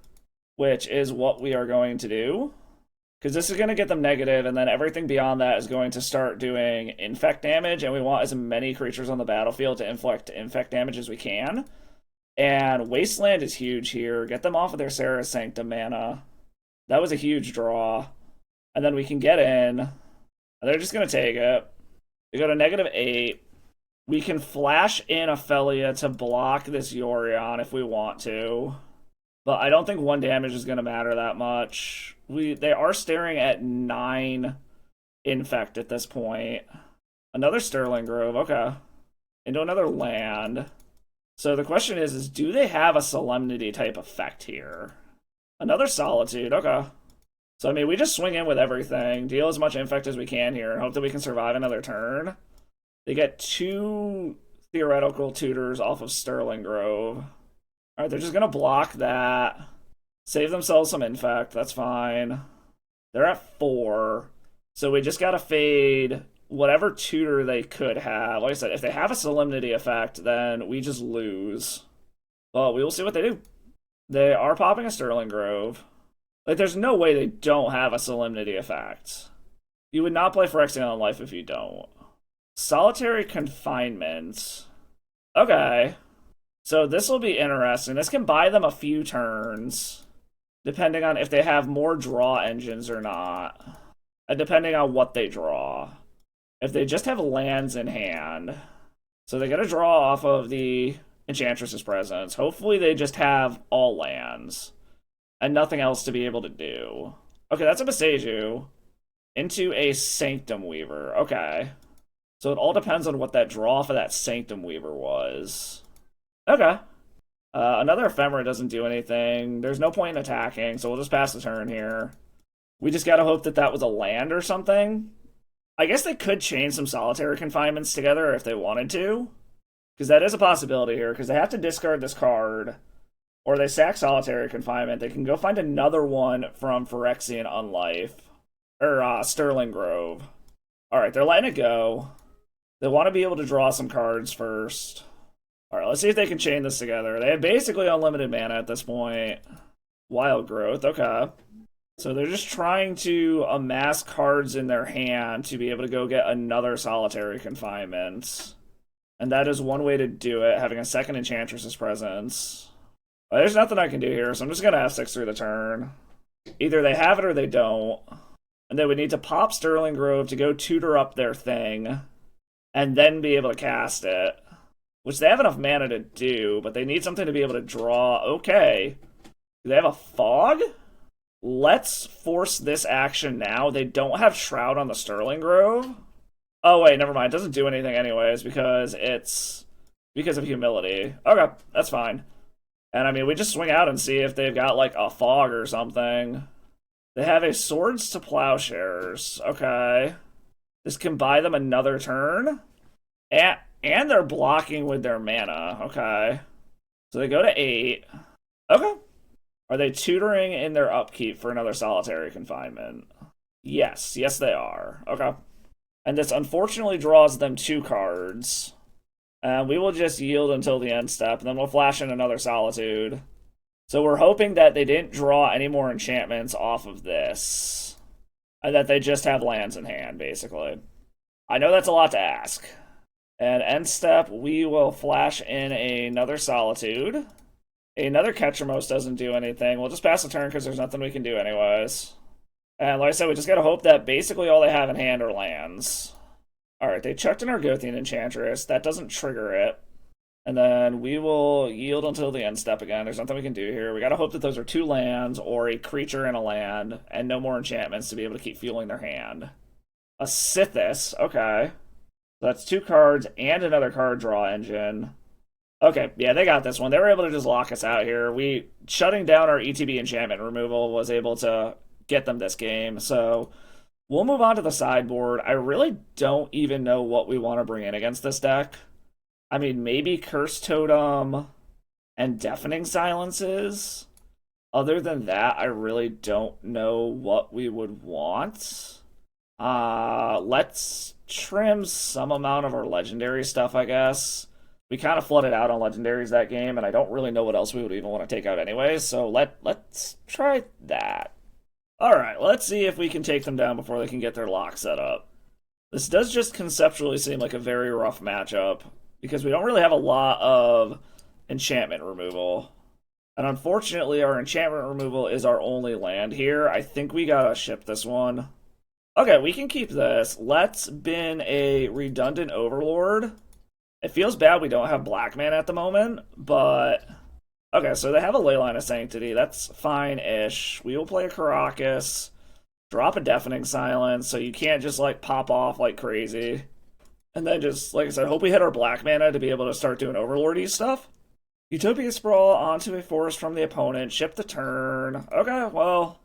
which is what we are going to do. Because this is going to get them negative, and then everything beyond that is going to start doing infect damage, and we want as many creatures on the battlefield to inflict infect damage as we can. And Wasteland is huge here. Get them off of their Serra's Sanctum mana. That was a huge draw. And then we can get in. And they're just going to take it. We go to -8. We can flash in Ophelia to block this Yorion if we want to. But I don't think 1 damage is going to matter that much. They are staring at 9 infect at this point. Another Sterling Grove, okay. Into another land. So the question is do they have a Solemnity type effect here? Another Solitude, okay. So I mean, we just swing in with everything, deal as much infect as we can here, and hope that we can survive another turn. They get 2 theoretical tutors off of Sterling Grove. Alright, they're just going to block that. Save themselves some infect. That's fine. They're at 4. So we just got to fade whatever tutor they could have. Like I said, if they have a Solemnity effect, then we just lose. But we will see what they do. They are popping a Sterling Grove. Like, there's no way they don't have a Solemnity effect. You would not play Phyrexian on life if you don't. Solitary Confinement. Okay. So this will be interesting. This can buy them a few turns, depending on if they have more draw engines or not, and depending on what they draw. If they just have lands in hand, so they get a draw off of the Enchantress's presence. Hopefully they just have all lands, and nothing else to be able to do. Okay, that's a Boseiju into a Sanctum Weaver. Okay. So it all depends on what that draw for that Sanctum Weaver was. Okay. Another Ephemera doesn't do anything. There's no point in attacking, so we'll just pass the turn here. We just gotta hope that that was a land or something. I guess they could chain some Solitary Confinements together if they wanted to, because that is a possibility here, because they have to discard this card, or they sack Solitary Confinement. They can go find another one from Phyrexian Unlife, or Sterling Grove. Alright, they're letting it go. They want to be able to draw some cards first. Alright, let's see if they can chain this together. They have basically unlimited mana at this point. Wild growth, okay. So they're just trying to amass cards in their hand to be able to go get another solitary confinement. And that is one way to do it, having a second Enchantress's presence. Well, there's nothing I can do here, so I'm just going to F6 through the turn. Either they have it or they don't. And they would need to pop Sterling Grove to go tutor up their thing, and then be able to cast it. Which they have enough mana to do, but they need something to be able to draw. Okay. Do they have a Fog? Let's force this action now. They don't have Shroud on the Sterling Grove. Oh, wait, never mind. It doesn't do anything anyways because it's because of humility. Okay, that's fine. And I mean, we just swing out and see if they've got like a Fog or something. They have a Swords to Plowshares. Okay. This can buy them another turn. And they're blocking with their mana. Okay. So they go to 8. Okay. Are they tutoring in their upkeep for another solitary confinement? Yes. Yes, they are. Okay. And this unfortunately draws them 2 cards. And we will just yield until the end step, and then we'll flash in another Solitude. So we're hoping that they didn't draw any more enchantments off of this. And that they just have lands in hand, basically. I know that's a lot to ask. And end step, we will flash in another Solitude. Another Ketramose doesn't do anything. We'll just pass the turn because there's nothing we can do anyways. And like I said, we just gotta hope that basically all they have in hand are lands. Alright, they chucked in our Argothian Enchantress. That doesn't trigger it. And then we will yield until the end step again. There's nothing we can do here. We gotta hope that those are 2 lands or a creature and a land, and no more enchantments to be able to keep fueling their hand. A Sithis, okay. That's 2 cards and another card draw engine. Okay, yeah, they got this one. They were able to just lock us out here. Shutting down our ETB enchantment removal was able to get them this game, so we'll move on to the sideboard. I really don't even know what we want to bring in against this deck. I mean, maybe Curse Totem and Deafening Silences. Other than that, I really don't know what we would want. Let's trim some amount of our legendary stuff, I guess. We kind of flooded out on legendaries that game, and I don't really know what else we would even want to take out anyway, so let's try that. Alright, let's see if we can take them down before they can get their lock set up. This does just conceptually seem like a very rough matchup, because we don't really have a lot of enchantment removal. And unfortunately, our enchantment removal is our only land here. I think we gotta ship this one. Okay, we can keep this. Let's bin a redundant Overlord. It feels bad we don't have black mana at the moment, but... Okay, so they have a Leyline of Sanctity. That's fine-ish. We will play a Karakas, drop a Deafening Silence, so you can't just, like, pop off like crazy. And then just, like I said, hope we hit our black mana to be able to start doing Overlord-y stuff. Utopia Sprawl onto a forest from the opponent. Ship the turn. Okay, well...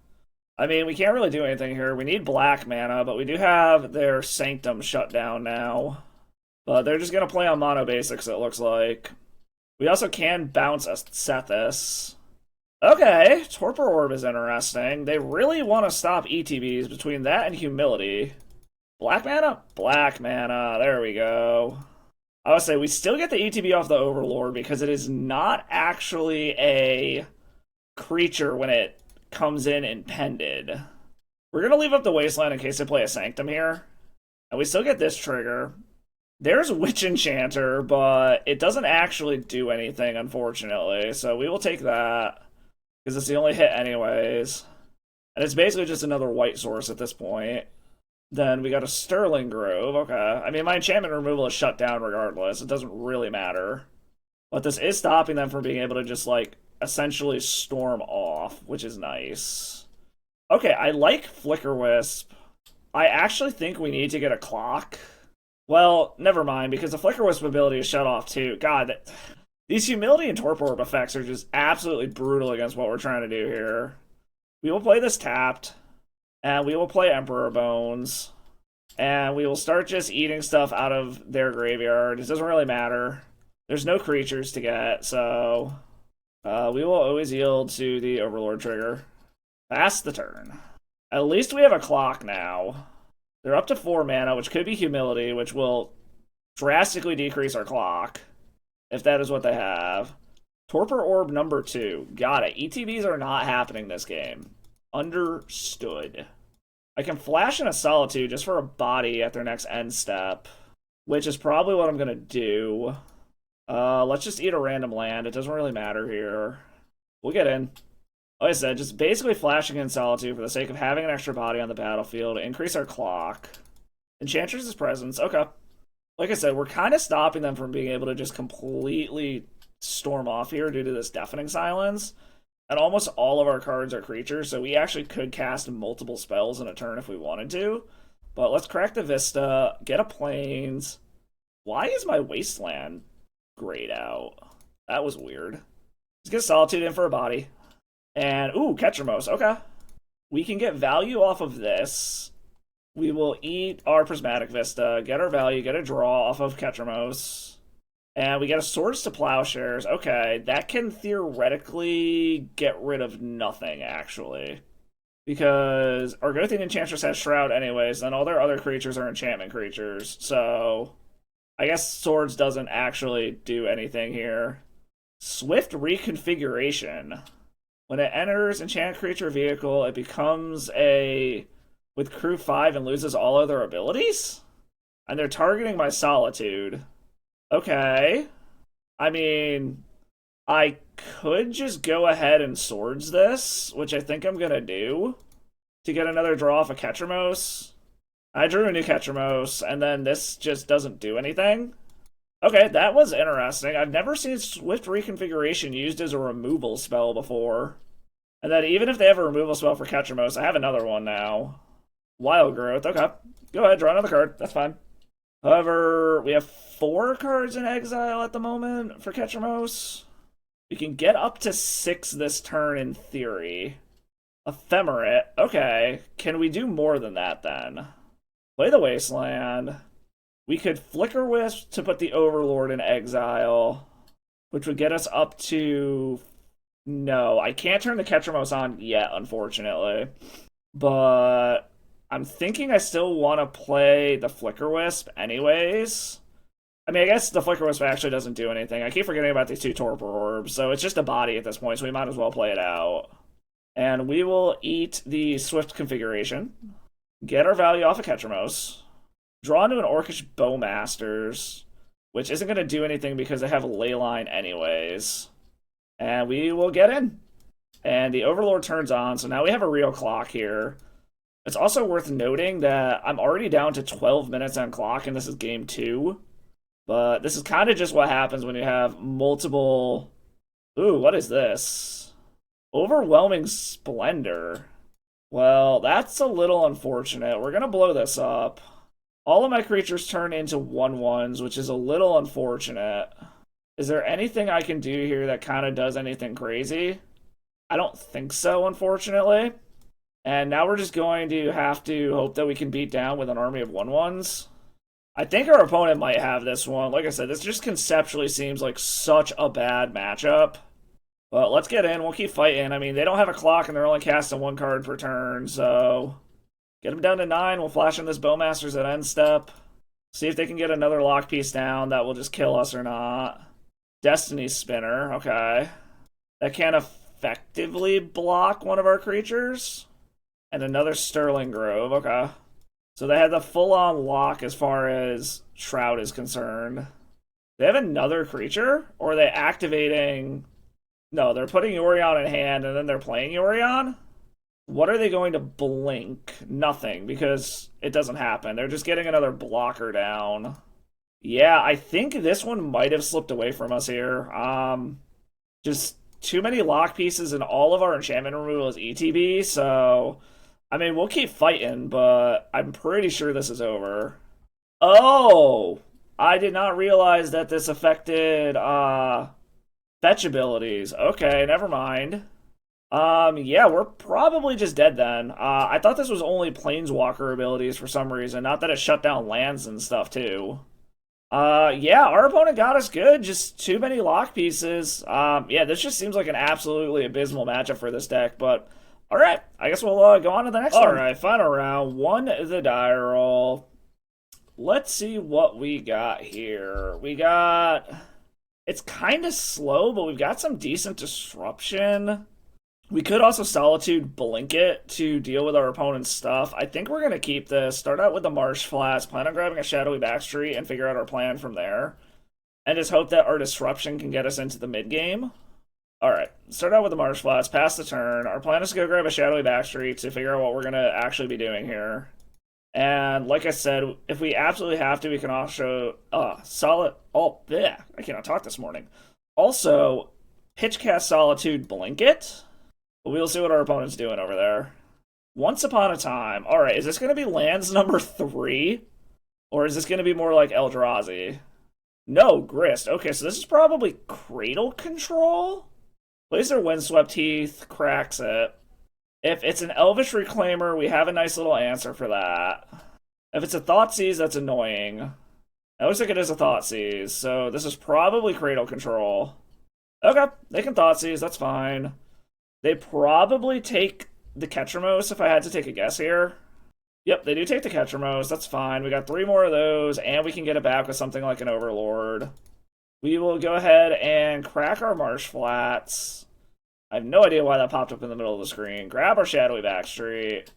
I mean, we can't really do anything here. We need black mana, but we do have their Sanctum shut down now. But they're just going to play on mono basics, it looks like. We also can bounce a Sethis. Okay, Torpor Orb is interesting. They really want to stop ETBs between that and Humility. Black mana? Black mana. There we go. I would say we still get the ETB off the Overlord because it is not actually a creature when it comes in impended. We're going to leave up the Wasteland in case they play a Sanctum here. And we still get this trigger. There's Witch Enchanter, but it doesn't actually do anything, unfortunately. So we will take that, because it's the only hit anyways. And it's basically just another white source at this point. Then we got a Sterling Grove, okay. I mean, my enchantment removal is shut down regardless. It doesn't really matter. But this is stopping them from being able to just, like, essentially storm off, which is nice. Okay, I like Flicker Wisp. I actually think we need to get a clock. Well, never mind, because the Flicker Wisp ability is shut off too. God, these Humility and Torpor Orb effects are just absolutely brutal against what we're trying to do here. We will play this tapped, and we will play Emperor Bones, and we will start just eating stuff out of their graveyard. It doesn't really matter. There's no creatures to get, so we will always yield to the Overlord trigger. Pass the turn. At least we have a clock now. They're up to 4 mana, which could be Humility, which will drastically decrease our clock. if that is what they have. Torpor Orb number 2. Got it. ETBs are not happening this game. Understood. I can flash in a Solitude just for a body at their next end step, which is probably what I'm going to do. Let's just eat a random land. It doesn't really matter here. We'll get in. Like I said, just basically flashing in Solitude for the sake of having an extra body on the battlefield, increase our clock. Enchantress' presence. Okay. Like I said, we're kind of stopping them from being able to just completely storm off here due to this Deafening Silence. And almost all of our cards are creatures, so we actually could cast multiple spells in a turn if we wanted to. But let's crack the Vista, get a Plains. Why is my Wasteland grayed out? That was weird. Let's get Solitude in for a body. And, ooh, Ketramose, okay. We can get value off of this. We will eat our Prismatic Vista, get our value, get a draw off of Ketramose. And we get a Swords to Plowshares. Okay, that can theoretically get rid of nothing, actually. Because Argothian Enchantress has Shroud anyways, and all their other creatures are enchantment creatures. So, I guess Swords doesn't actually do anything here. Swift Reconfiguration. When it enters Enchanted Creature Vehicle, it becomes a... with crew 5 and loses all other abilities? And they're targeting my Solitude. Okay. I mean, I could just go ahead and Swords this, which I think I'm gonna do, to get another draw off a Ketramose. I drew a new Ketramose, and then this just doesn't do anything. Okay, that was interesting. I've never seen Swift Reconfiguration used as a removal spell before. And then even if they have a removal spell for Ketramose, I have another one now. Wild Growth, okay. Go ahead, draw another card, that's fine. However, we have 4 cards in exile at the moment for Ketramose. We can get up to 6 this turn in theory. Ephemerate, okay. Can we do more than that then? Play the Wasteland. We could Flicker Wisp to put the Overlord in exile, which would get us up to... No, I can't turn the Ketramose on yet, unfortunately. But I'm thinking I still want to play the Flicker Wisp anyways. I mean, I guess the Flicker Wisp actually doesn't do anything. I keep forgetting about these 2 Torpor Orbs, so it's just a body at this point, so we might as well play it out. And we will eat the Swift Configuration, get our value off of Ketramose, draw into an Orcish Bowmasters, which isn't going to do anything because they have a Leyline anyways. And we will get in. And the Overlord turns on, so now we have a real clock here. It's also worth noting that I'm already down to 12 minutes on clock, and this is game 2. But this is kind of just what happens when you have multiple... Ooh, what is this? Overwhelming Splendor. Well, that's a little unfortunate. We're going to blow this up. All of my creatures turn into 1/1s, which is a little unfortunate. Is there anything I can do here that kind of does anything crazy? I don't think so, unfortunately. And now we're just going to have to hope that we can beat down with an army of 1/1s. I think our opponent might have this one. Like I said, this just conceptually seems like such a bad matchup. But let's get in. We'll keep fighting. I mean, they don't have a clock and they're only casting 1 card per turn, so... Get them down to 9. We'll flash in this Bowmasters at end step. See if they can get another lock piece down that will just kill us or not. Destiny Spinner, okay. That can effectively block one of our creatures. And another Sterling Grove, okay. So they have the full-on lock as far as Shroud is concerned. They have another creature? Or are they activating... No, they're putting Yorion in hand and then they're playing Yorion? What are they going to blink? Nothing, because it doesn't happen. They're just getting another blocker down. Yeah, I think this one might have slipped away from us here. Just too many lock pieces and all of our enchantment removal is ETB, so... I mean, we'll keep fighting, but I'm pretty sure this is over. Oh! I did not realize that this affected, fetch abilities. Okay, never mind. Yeah, we're probably just dead then. I thought this was only Planeswalker abilities for some reason, not that it shut down lands and stuff too. Yeah, our opponent got us good, just too many lock pieces. Yeah, this just seems like an absolutely abysmal matchup for this deck, but alright, I guess we'll go on to the next one. Alright, final round, 1 the die roll. Let's see what we got here. We got It's kind of slow, but we've got some decent disruption. We could also Solitude Blink it to deal with our opponent's stuff. I think we're going to keep this. Start out with the Marsh Flats, plan on grabbing a Shadowy Backstreet, and figure out our plan from there. And just hope that our disruption can get us into the mid game. Alright, start out with the Marsh Flats, pass the turn. Our plan is to go grab a Shadowy Backstreet to figure out what we're going to actually be doing here. And like I said, if we absolutely have to, we can also solid. Oh, yeah, I cannot talk this morning. Also, Pitchcast Solitude Blanket. But we'll see what our opponent's doing over there. Once Upon a Time. All right, is this going to be lands number 3, or is this going to be more like Eldrazi? No, Grist. Okay, so this is probably Cradle Control. Plays their Windswept Heath, cracks it. If it's an Elvish Reclaimer, we have a nice little answer for that. If it's a Thoughtseize, that's annoying. It looks like it is a Thoughtseize, so this is probably Cradle Control. Okay, they can Thoughtseize, that's fine. They probably take the Ketramose if I had to take a guess here. Yep, they do take the Ketramose, that's fine. We got 3 more of those, and we can get it back with something like an Overlord. We will go ahead and crack our Marsh Flats. I have no idea why that popped up in the middle of the screen. Grab our Shadowy Backstreet.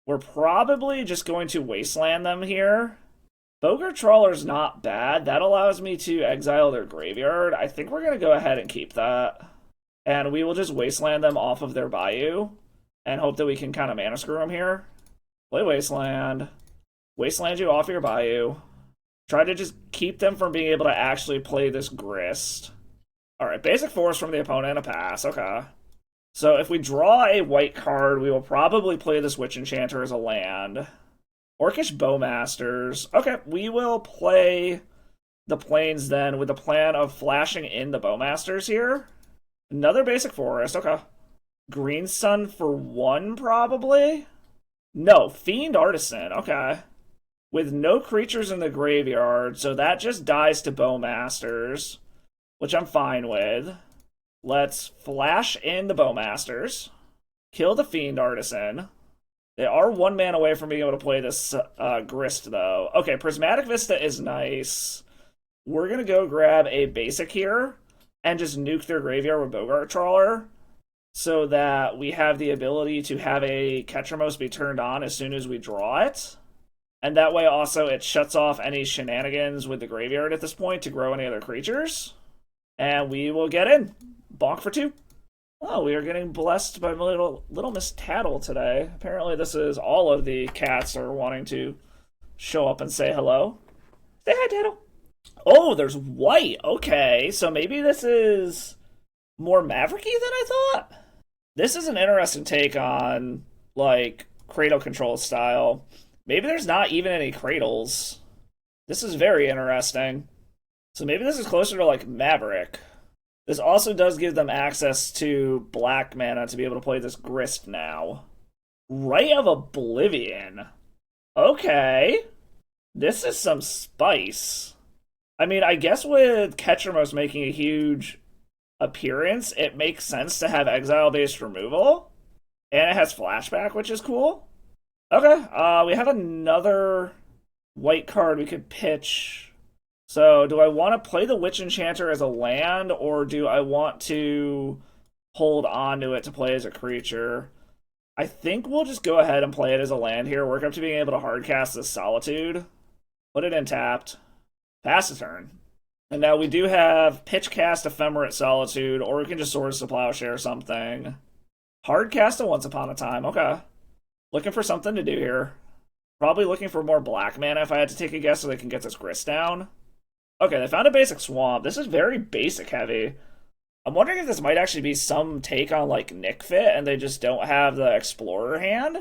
We're probably just going to Wasteland them here. Boggart Trawler's not bad. That allows me to exile their graveyard. I think we're going to go ahead and keep that. And we will just Wasteland them off of their Bayou. And hope that we can kind of mana screw them here. Play Wasteland. Wasteland you off your Bayou. Try to just keep them from being able to actually play this Grist. Alright, basic force from the opponent, a pass, okay. So if we draw a white card, we will probably play this Witch Enchanter as a land. Orcish Bowmasters. Okay, we will play the Plains then with the plan of flashing in the Bowmasters here. Another basic forest, okay. Green Sun for 1, probably? No, Fiend Artisan, okay. With no creatures in the graveyard, so that just dies to Bowmasters, which I'm fine with. Let's flash in the Bowmasters. Kill the Fiend Artisan. They are 1 mana away from being able to play this Grist, though. Okay, Prismatic Vista is nice. We're going to go grab a basic here and just nuke their graveyard with Boggart Trawler so that we have the ability to have a Ketramose be turned on as soon as we draw it. And that way also it shuts off any shenanigans with the graveyard at this point to grow any other creatures. And we will get in. Bonk for 2. Oh, we are getting blessed by little Miss Tattle today. Apparently this is all of the cats are wanting to show up and say hello. Say hi, Tattle. Oh, there's white. Okay, so maybe this is more Mavericky than I thought. This is an interesting take on, like, Cradle Control style. Maybe there's not even any Cradles. This is very interesting. So maybe this is closer to, like, Maverick. This also does give them access to black mana to be able to play this Grist now. Rite of Oblivion. Okay. This is some spice. I mean, I guess with Ketramose making a huge appearance, it makes sense to have exile-based removal. And it has flashback, which is cool. Okay, we have another white card we could pitch. So, do I want to play the Witch Enchanter as a land, or do I want to hold on to it to play as a creature? I think we'll just go ahead and play it as a land here, work up to being able to hardcast this Solitude, put it in tapped, pass the turn. And now we do have Pitchcast Ephemerate Solitude, or we can just Swords to Plowshare or something. Hardcast a Once Upon a Time, okay. Looking for something to do here. Probably looking for more black mana if I had to take a guess so they can get this Grist down. Okay, they found a basic Swamp. This is very basic heavy. I'm wondering if this might actually be some take on, like, Nic Fit, and they just don't have the Explorer hand?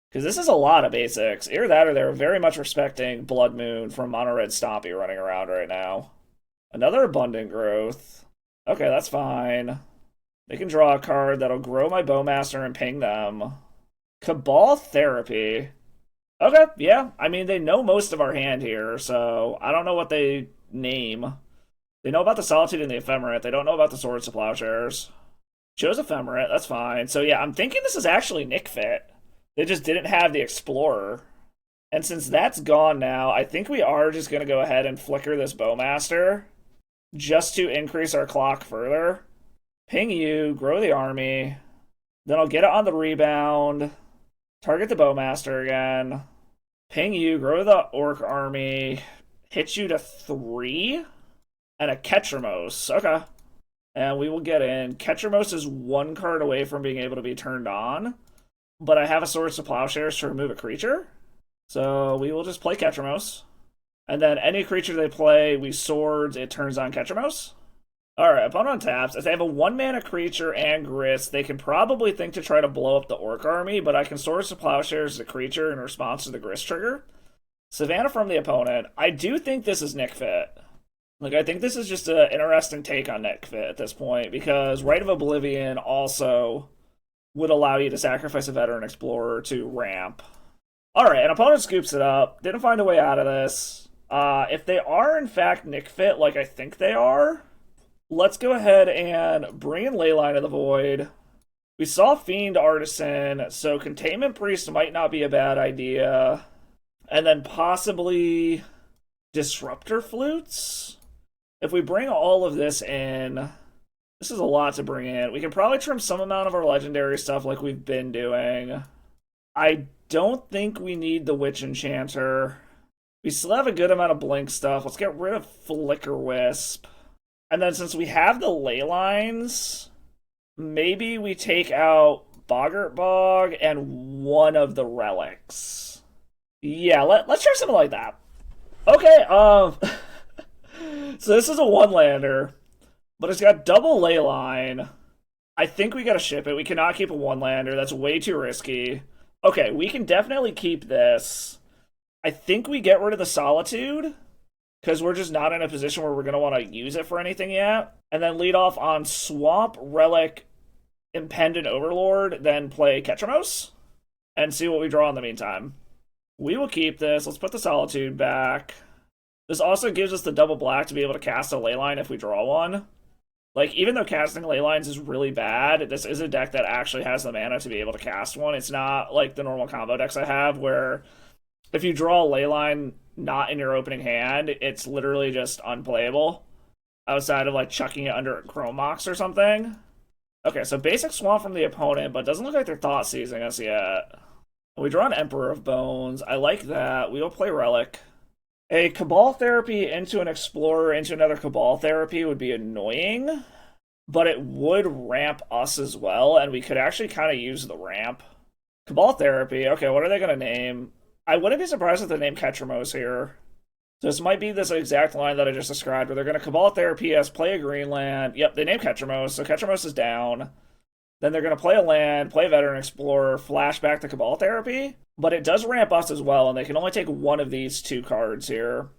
Because this is a lot of basics. Either that or they're very much respecting Blood Moon from Mono Red Stompy running around right now. Another Abundant Growth. Okay, that's fine. They can draw a card that'll grow my Bowmaster and ping them. Cabal Therapy. Okay, yeah. I mean, they know most of our hand here, so I don't know what they name. They know about the Solitude and the Ephemerate. They don't know about the Swords to Plowshares. Chose Ephemerate, that's fine. So yeah, I'm thinking this is actually Nic Fit. They just didn't have the Explorer. And since that's gone now, I think we are just going to go ahead and flicker this Bowmaster. just to increase our clock further. Ping you, grow the army. Then I'll get it on the rebound. Target the Bowmaster again. Ping you, grow the Orc army. Hit you to 3. And a Ketramose. Okay. And we will get in. Ketramose is 1 card away from being able to be turned on. But I have a Swords to Plowshares to remove a creature. So we will just play Ketramose. And then any creature they play, we swords, it turns on Ketramose. Alright, opponent taps. If they have a 1-mana creature and Grist, they can probably think to try to blow up the Orc army, but I can Swords to Plowshares the creature in response to the Grist trigger. Savannah from the opponent. I do think this is Nic Fit. Like, I think this is just an interesting take on Nic Fit at this point, because Rite of Oblivion also would allow you to sacrifice a Veteran Explorer to ramp. Alright, an opponent scoops it up. Didn't find a way out of this. If they are, in fact, Nic Fit, like I think they are, let's go ahead and bring in Leyline of the Void. We saw Fiend Artisan, so Containment Priest might not be a bad idea. And then possibly Disruptor Flutes? If we bring all of this in, this is a lot to bring in. We can probably trim some amount of our legendary stuff like we've been doing. I don't think we need the Witch Enchanter. We still have a good amount of Blink stuff. Let's get rid of Flicker Wisp. And then since we have the ley lines, maybe we take out Boggart Bog and one of the relics. Yeah, let's try something like that. Okay, so this is a 1-lander, but it's got double ley line. I think we gotta ship it. We cannot keep a 1-lander. That's way too risky. Okay, we can definitely keep this. I think we get rid of the Solitude, because we're just not in a position where we're going to want to use it for anything yet. And then lead off on Swamp, Relic, Impended Overlord, then play Ketramose, and see what we draw in the meantime. We will keep this. Let's put the Solitude back. This also gives us the double black to be able to cast a Leyline if we draw one. Like, even though casting Leylines is really bad, this is a deck that actually has the mana to be able to cast one. It's not like the normal combo decks I have, where if you draw a Leyline not in your opening hand, it's literally just unplayable. Outside of, like, chucking it under a Chrome Mox or something. Okay, so basic Swamp from the opponent, but doesn't look like they're thought seizing us yet. We draw an Emperor of Bones. I like that. We will play Relic. A Cabal Therapy into an Explorer into another Cabal Therapy would be annoying, but it would ramp us as well, and we could actually kind of use the ramp. Cabal Therapy, okay, what are they going to name? I wouldn't be surprised if they name Ketramose here. So this might be this exact line that I just described, where they're going to Cabal Therapy us, play a green land. Yep, they name Ketramose, so Ketramose is down. Then they're going to play a land, play Veteran Explorer, flash back to Cabal Therapy. But it does ramp us as well, and they can only take one of these 2 cards here.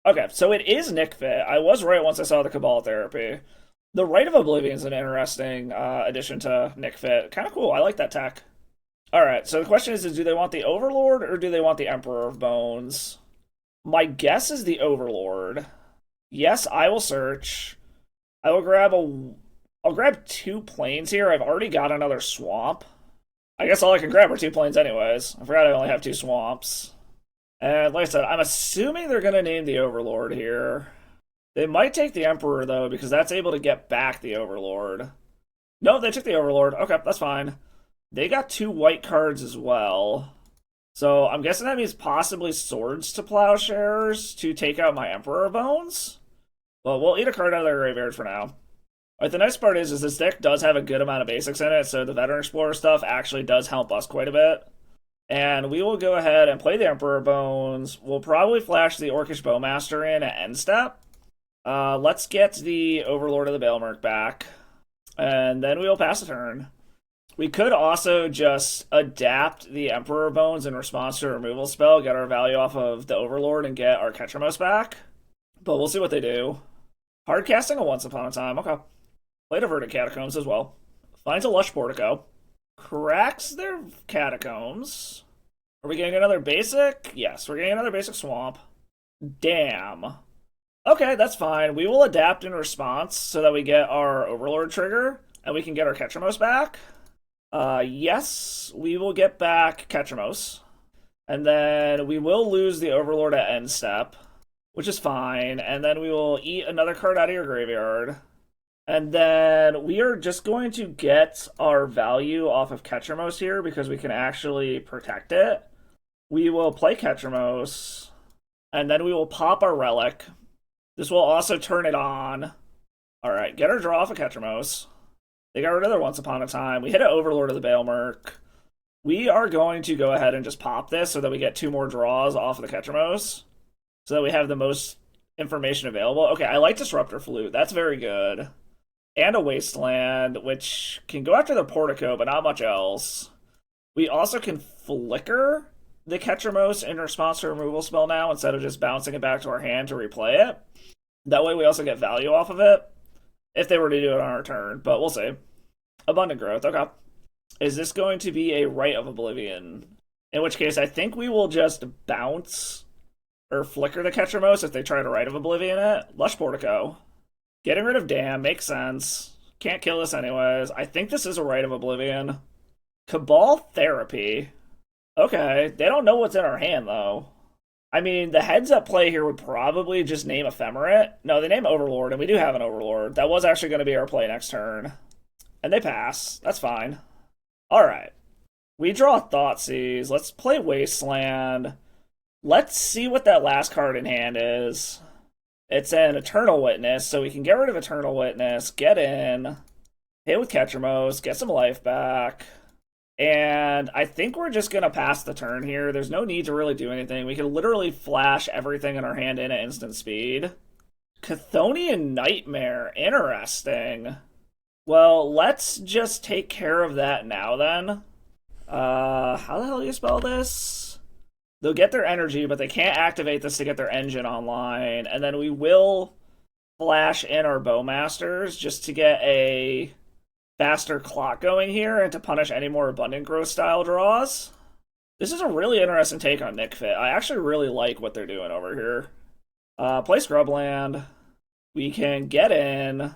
Okay, so it is Nic Fit. I was right once I saw the Cabal Therapy. The Rite of Oblivion is an interesting addition to Nic Fit. Kind of cool. I like that tech. Alright, so the question is do they want the Overlord or do they want the Emperor of Bones? My guess is the Overlord. Yes, I will search. I'll grab 2 planes here. I've already got another Swamp. I guess all I can grab are 2 planes anyways. I forgot I only have 2 swamps. And like I said, I'm assuming they're going to name the Overlord here. They might take the Emperor, though, because that's able to get back the Overlord. No, they took the Overlord. Okay, that's fine. They got 2 white cards as well. So I'm guessing that means possibly Swords to Plowshares to take out my Emperor Bones. But we'll eat a card out of their graveyard for now. Right, the nice part is this deck does have a good amount of basics in it, so the Veteran Explorer stuff actually does help us quite a bit. And we will go ahead and play the Emperor Bones. We'll probably flash the Orcish Bowmaster in at end step. Let's get the Overlord of the Baelmerk back. And then we'll pass a turn. We could also just adapt the Emperor Bones in response to a removal spell, get our value off of the Overlord, and get our Ketramose back. But we'll see what they do. Hard casting a Once Upon a Time. Okay. Played a Verdant Catacombs as well. Finds a Lush Portico. Cracks their Catacombs. Are we getting another basic? Yes, we're getting another basic Swamp. Damn. Okay, that's fine. We will adapt in response so that we get our Overlord trigger, and we can get our Ketramose back. Yes, we will get back Ketramose. And then we will lose the Overlord at end step. which is fine. And then we will eat another card out of your graveyard. And then we are just going to get our value off of Ketramose here because we can actually protect it. We will play Ketramose, and then we will pop our Relic. This will also turn it on. Alright, get our draw off of Ketramose. They got rid of their Once Upon a Time. We hit an Overlord of the Baelmerk. We are going to go ahead and just pop this so that we get 2 more draws off of the Ketramose. So that we have the most information available. Okay, I like Disruptor Flute. That's very good. And a Wasteland, which can go after the Portico, but not much else. We also can Flicker the Ketramose in response to a removal spell now, instead of just bouncing it back to our hand to replay it. That way we also get value off of it, if they were to do it on our turn, but we'll see. Abundant Growth, okay. Is this going to be a Rite of Oblivion? In which case, I think we will just bounce or Flicker the Ketramose if they try to Rite of Oblivion it. Lush Portico. Getting rid of Dam makes sense. Can't kill this anyways. I think this is a Rite of Oblivion. Cabal Therapy. Okay, they don't know what's in our hand, though. I mean, the heads at play here would probably just name Ephemerate. No, they name Overlord, and we do have an Overlord. That was actually going to be our play next turn. And they pass. That's fine. Alright. We draw Thoughtseize. Let's play Wasteland. Let's see what that last card in hand is. It's an Eternal Witness, so we can get rid of Eternal Witness, get in, hit with Ketramose, get some life back. And I think we're just going to pass the turn here. There's no need to really do anything. We can literally flash everything in our hand in at instant speed. Chthonian Nightmare. Interesting. Well, let's just take care of that now then. How the hell do you spell this? They'll get their energy, but they can't activate this to get their engine online. And then we will flash in our Bowmasters just to get a faster clock going here and to punish any more Abundant Growth style draws. This is a really interesting take on Nic Fit. I actually really like what they're doing over here. Play Scrubland. We can get in.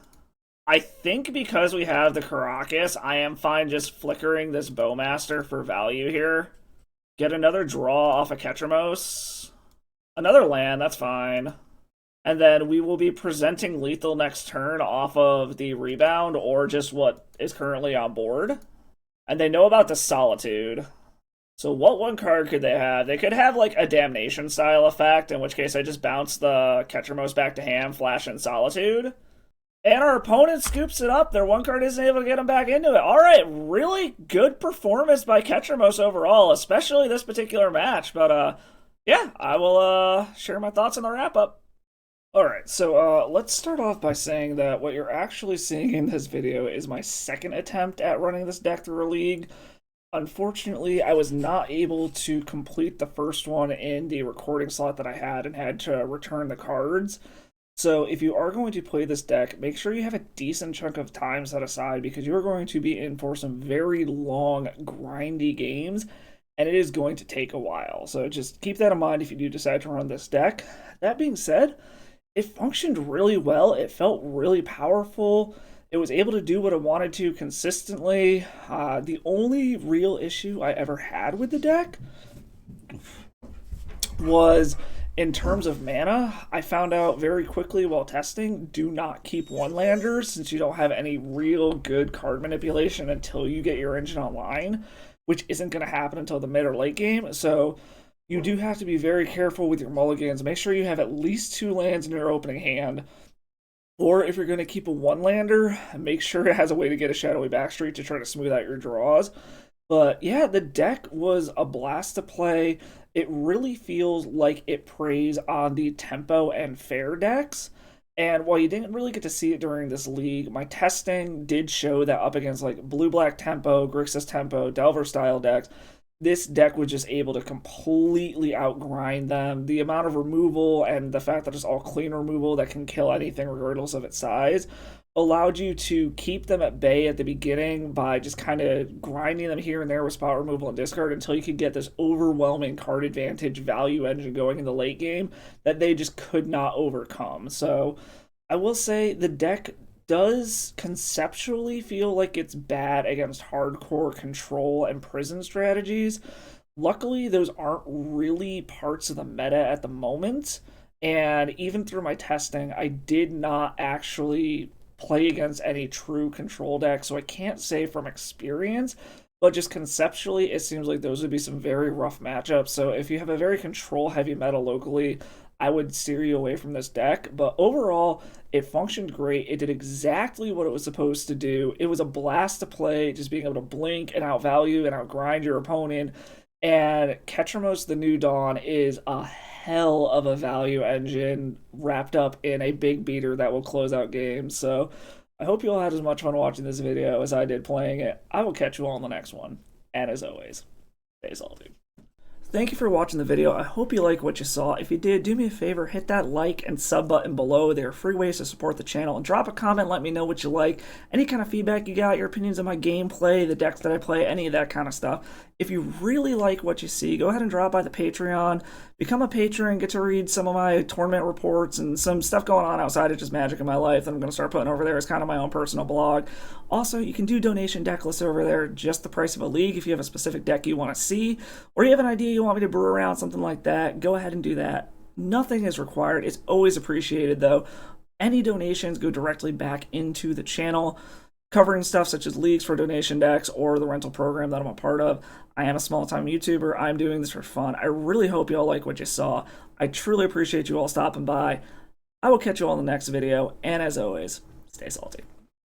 I think because we have the Karakas, I am fine just flickering this Bowmaster for value here. Get another draw off of Ketramose. Another land, that's fine. And then we will be presenting lethal next turn off of the Rebound or just what is currently on board. And they know about the Solitude. So what one card could they have? They could have like a Damnation style effect, in which case I just bounce the Ketramose back to hand, flash in Solitude. And our opponent scoops it up. Their one card isn't able to get them back into it. Alright, really good performance by Ketramose overall, especially this particular match. But yeah, I will share my thoughts in the wrap-up. Alright, so let's start off by saying that what you're actually seeing in this video is my second attempt at running this deck through a league. Unfortunately, I was not able to complete the first one in the recording slot that I had and had to return the cards. So if you are going to play this deck, make sure you have a decent chunk of time set aside because you're going to be in for some very long, grindy games, and it is going to take a while. So just keep that in mind if you do decide to run this deck. That being said, it functioned really well. It felt really powerful. It was able to do what it wanted to consistently. The only real issue I ever had with the deck was in terms of mana. I found out very quickly while testing, do not keep one-landers since you don't have any real good card manipulation until you get your engine online, which isn't going to happen until the mid or late game. So you do have to be very careful with your mulligans. Make sure you have at least 2 lands in your opening hand. Or if you're going to keep a one-lander, make sure it has a way to get a Shadowy Backstreet to try to smooth out your draws. But yeah, the deck was a blast to play. It really feels like it preys on the tempo and fair decks. And while you didn't really get to see it during this league, my testing did show that up against like blue-black tempo, Grixis tempo, Delver-style decks, this deck was just able to completely outgrind them. The amount of removal and the fact that it's all clean removal that can kill anything regardless of its size allowed you to keep them at bay at the beginning by just kind of grinding them here and there with spot removal and discard until you could get this overwhelming card advantage value engine going in the late game that they just could not overcome. So I will say the deck does conceptually feel like it's bad against hardcore control and prison strategies. Luckily, those aren't really parts of the meta at the moment, And even through my testing, I did not actually play against any true control deck, so I can't say from experience, but just conceptually, it seems like those would be some very rough matchups. So if you have a very control heavy meta locally, I would steer you away from this deck. But overall, it functioned great. It did exactly what it was supposed to do. It was a blast to play, just being able to blink and outvalue and outgrind your opponent. And Ketramose the New Dawn is a hell of a value engine wrapped up in a big beater that will close out games. So I hope you all had as much fun watching this video as I did playing it. I will catch you all in the next one. And as always, stay salty. Thank you for watching the video. I hope you like what you saw. If you did, do me a favor, hit that like and sub button below. There are free ways to support the channel. And drop a comment, let me know what you like. Any kind of feedback you got, your opinions on my gameplay, the decks that I play, any of that kind of stuff. If you really like what you see, go ahead and drop by the Patreon. Become a patron, get to read some of my tournament reports and some stuff going on outside of just Magic in my life that I'm going to start putting over there as kind of my own personal blog. Also, you can do donation deck lists over there, just the price of a league if you have a specific deck you want to see, or you have an idea you want me to brew around, something like that, go ahead and do that. Nothing is required. It's always appreciated, though. Any donations go directly back into the channel, covering stuff such as leagues for donation decks or the rental program that I'm a part of. I am a small-time YouTuber. I'm doing this for fun. I really hope you all like what you saw. I truly appreciate you all stopping by. I will catch you all in the next video, and as always, stay salty.